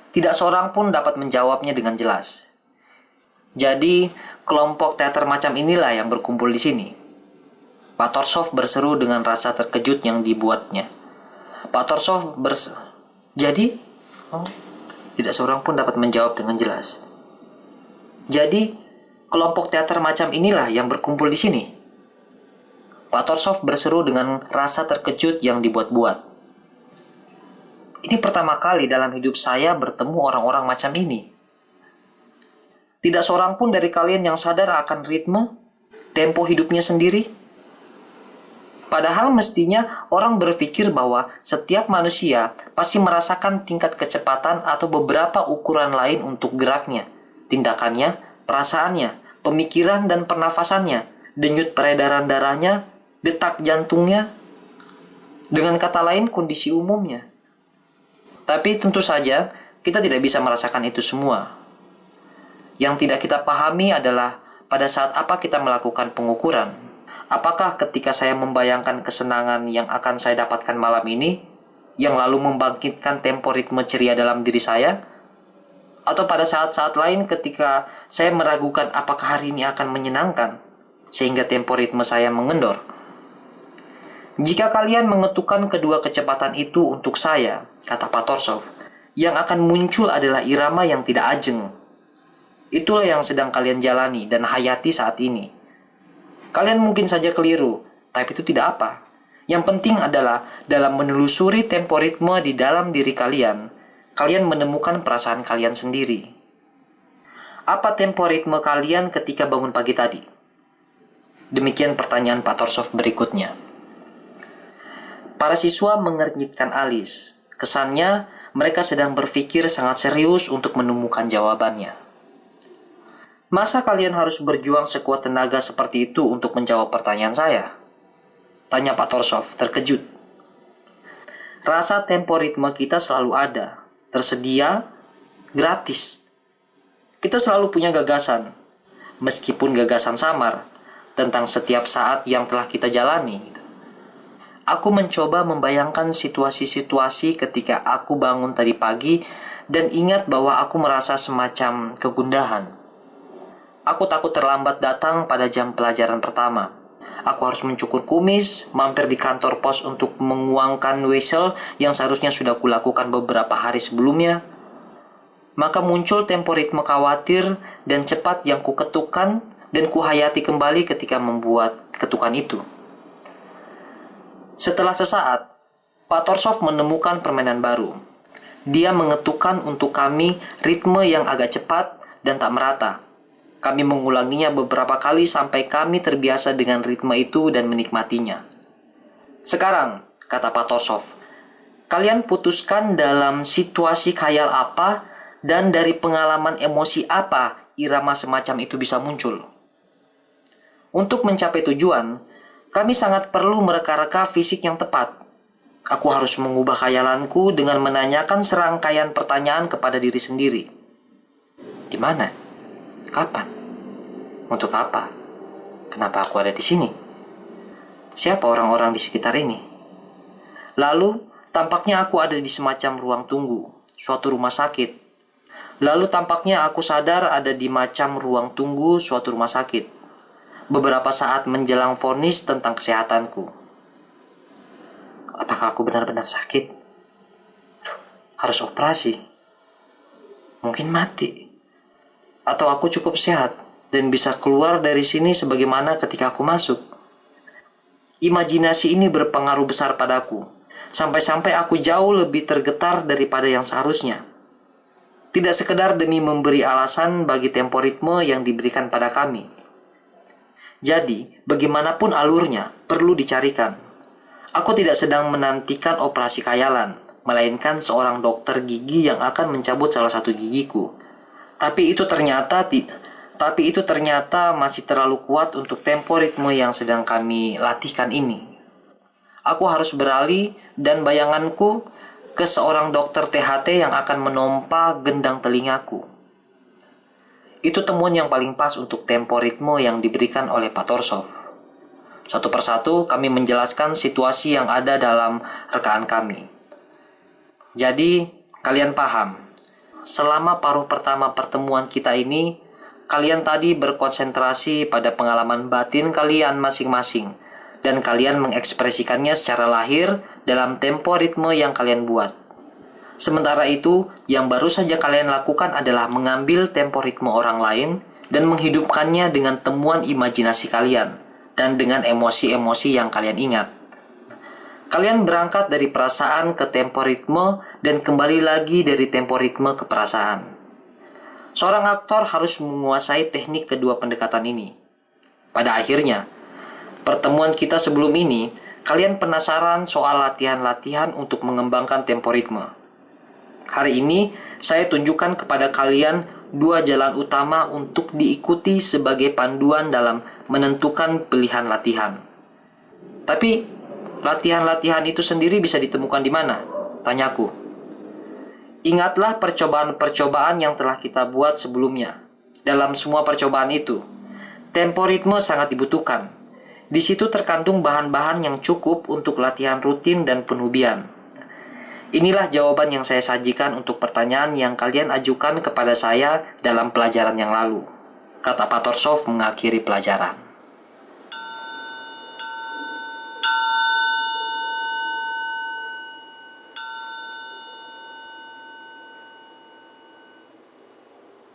S1: Tidak seorang pun dapat menjawabnya dengan jelas. Jadi, kelompok teater macam inilah yang berkumpul di sini. Pak Torsov berseru dengan rasa terkejut yang dibuatnya. Pak Torsov Jadi? Oh, tidak seorang pun dapat menjawab dengan jelas. Jadi, kelompok teater macam inilah yang berkumpul di sini. Pak Torsov berseru dengan rasa terkejut yang dibuat-buat. Ini pertama kali dalam hidup saya bertemu orang-orang macam ini. Tidak seorang pun dari kalian yang sadar akan ritme, tempo hidupnya sendiri. Padahal mestinya orang berpikir bahwa setiap manusia pasti merasakan tingkat kecepatan atau beberapa ukuran lain untuk geraknya, tindakannya, perasaannya, pemikiran dan pernafasannya, denyut peredaran darahnya, detak jantungnya, dengan kata lain kondisi umumnya. Tapi tentu saja kita tidak bisa merasakan itu semua. Yang tidak kita pahami adalah pada saat apa kita melakukan pengukuran. Apakah ketika saya membayangkan kesenangan yang akan saya dapatkan malam ini, yang lalu membangkitkan tempo ritme ceria dalam diri saya? Atau pada saat-saat lain ketika saya meragukan apakah hari ini akan menyenangkan, sehingga tempo ritme saya mengendor? Jika kalian mengetukkan kedua kecepatan itu untuk saya, kata Pak Torsov, yang akan muncul adalah irama yang tidak ajeng. Itulah yang sedang kalian jalani dan hayati saat ini. Kalian mungkin saja keliru, tapi itu tidak apa. Yang penting adalah dalam menelusuri tempo ritme di dalam diri kalian, kalian menemukan perasaan kalian sendiri. Apa tempo ritme kalian ketika bangun pagi tadi? Demikian pertanyaan Pak Torsov berikutnya. Para siswa mengernyitkan alis. Kesannya mereka sedang berpikir sangat serius untuk menemukan jawabannya. Masa kalian harus berjuang sekuat tenaga seperti itu untuk menjawab pertanyaan saya? Tanya Pak Torsov terkejut. Rasa tempo ritme kita selalu ada, tersedia, gratis. Kita selalu punya gagasan, meskipun gagasan samar, tentang setiap saat yang telah kita jalani. Aku mencoba membayangkan situasi-situasi ketika aku bangun tadi pagi dan ingat bahwa aku merasa semacam kegundahan. Aku takut terlambat datang pada jam pelajaran pertama. Aku harus mencukur kumis, mampir di kantor pos untuk menguangkan wesel yang seharusnya sudah kulakukan beberapa hari sebelumnya. Maka muncul tempo ritme khawatir dan cepat yang kuketukkan dan kuhayati kembali ketika membuat ketukan itu. Setelah sesaat, Pak Torsov menemukan permainan baru. Dia mengetukkan untuk kami ritme yang agak cepat dan tak merata. Kami mengulanginya beberapa kali sampai kami terbiasa dengan ritme itu dan menikmatinya. Sekarang, kata Pak Torsov, kalian putuskan dalam situasi khayal apa dan dari pengalaman emosi apa irama semacam itu bisa muncul. Untuk mencapai tujuan, kami sangat perlu mereka-reka fisik yang tepat. Aku harus mengubah khayalanku dengan menanyakan serangkaian pertanyaan kepada diri sendiri. Di mana? Kapan? Untuk apa? Kenapa aku ada di sini? Siapa orang-orang di sekitar ini? Lalu, tampaknya aku ada di semacam ruang tunggu, suatu rumah sakit. Lalu tampaknya aku sadar ada di macam ruang tunggu suatu rumah sakit. Beberapa saat menjelang vonis tentang kesehatanku. Apakah aku benar-benar sakit? Harus operasi? Mungkin mati. Atau aku cukup sehat dan bisa keluar dari sini sebagaimana ketika aku masuk. Imajinasi ini berpengaruh besar padaku, sampai-sampai aku jauh lebih tergetar daripada yang seharusnya. Tidak sekedar demi memberi alasan bagi tempo ritme yang diberikan pada kami. Jadi, bagaimanapun alurnya, perlu dicarikan. Aku tidak sedang menantikan operasi khayalan, melainkan seorang dokter gigi yang akan mencabut salah satu gigiku. Tapi itu ternyata masih terlalu kuat untuk tempo ritme yang sedang kami latihkan ini. Aku harus beralih dan bayanganku ke seorang dokter THT yang akan menompa gendang telingaku. Itu temuan yang paling pas untuk tempo ritme yang diberikan oleh Pak Torsov. Satu persatu kami menjelaskan situasi yang ada dalam rekaan kami. Jadi, kalian paham. Selama paruh pertama pertemuan kita ini, kalian tadi berkonsentrasi pada pengalaman batin kalian masing-masing dan kalian mengekspresikannya secara lahir dalam tempo ritme yang kalian buat. Sementara itu, yang baru saja kalian lakukan adalah mengambil tempo ritme orang lain dan menghidupkannya dengan temuan imajinasi kalian dan dengan emosi-emosi yang kalian ingat. Kalian berangkat dari perasaan ke tempo ritme dan kembali lagi dari tempo ritme ke perasaan. Seorang aktor harus menguasai teknik kedua pendekatan ini. Pada akhirnya, pertemuan kita sebelum ini, kalian penasaran soal latihan-latihan untuk mengembangkan tempo ritme. Hari ini, saya tunjukkan kepada kalian dua jalan utama untuk diikuti sebagai panduan dalam menentukan pilihan latihan. Tapi, latihan-latihan itu sendiri bisa ditemukan di mana? Tanyaku. Ingatlah percobaan-percobaan yang telah kita buat sebelumnya. Dalam semua percobaan itu, tempo ritme sangat dibutuhkan. Di situ terkandung bahan-bahan yang cukup untuk latihan rutin dan penubian. Inilah jawaban yang saya sajikan untuk pertanyaan yang kalian ajukan kepada saya dalam pelajaran yang lalu, kata Pak Torsov mengakhiri pelajaran.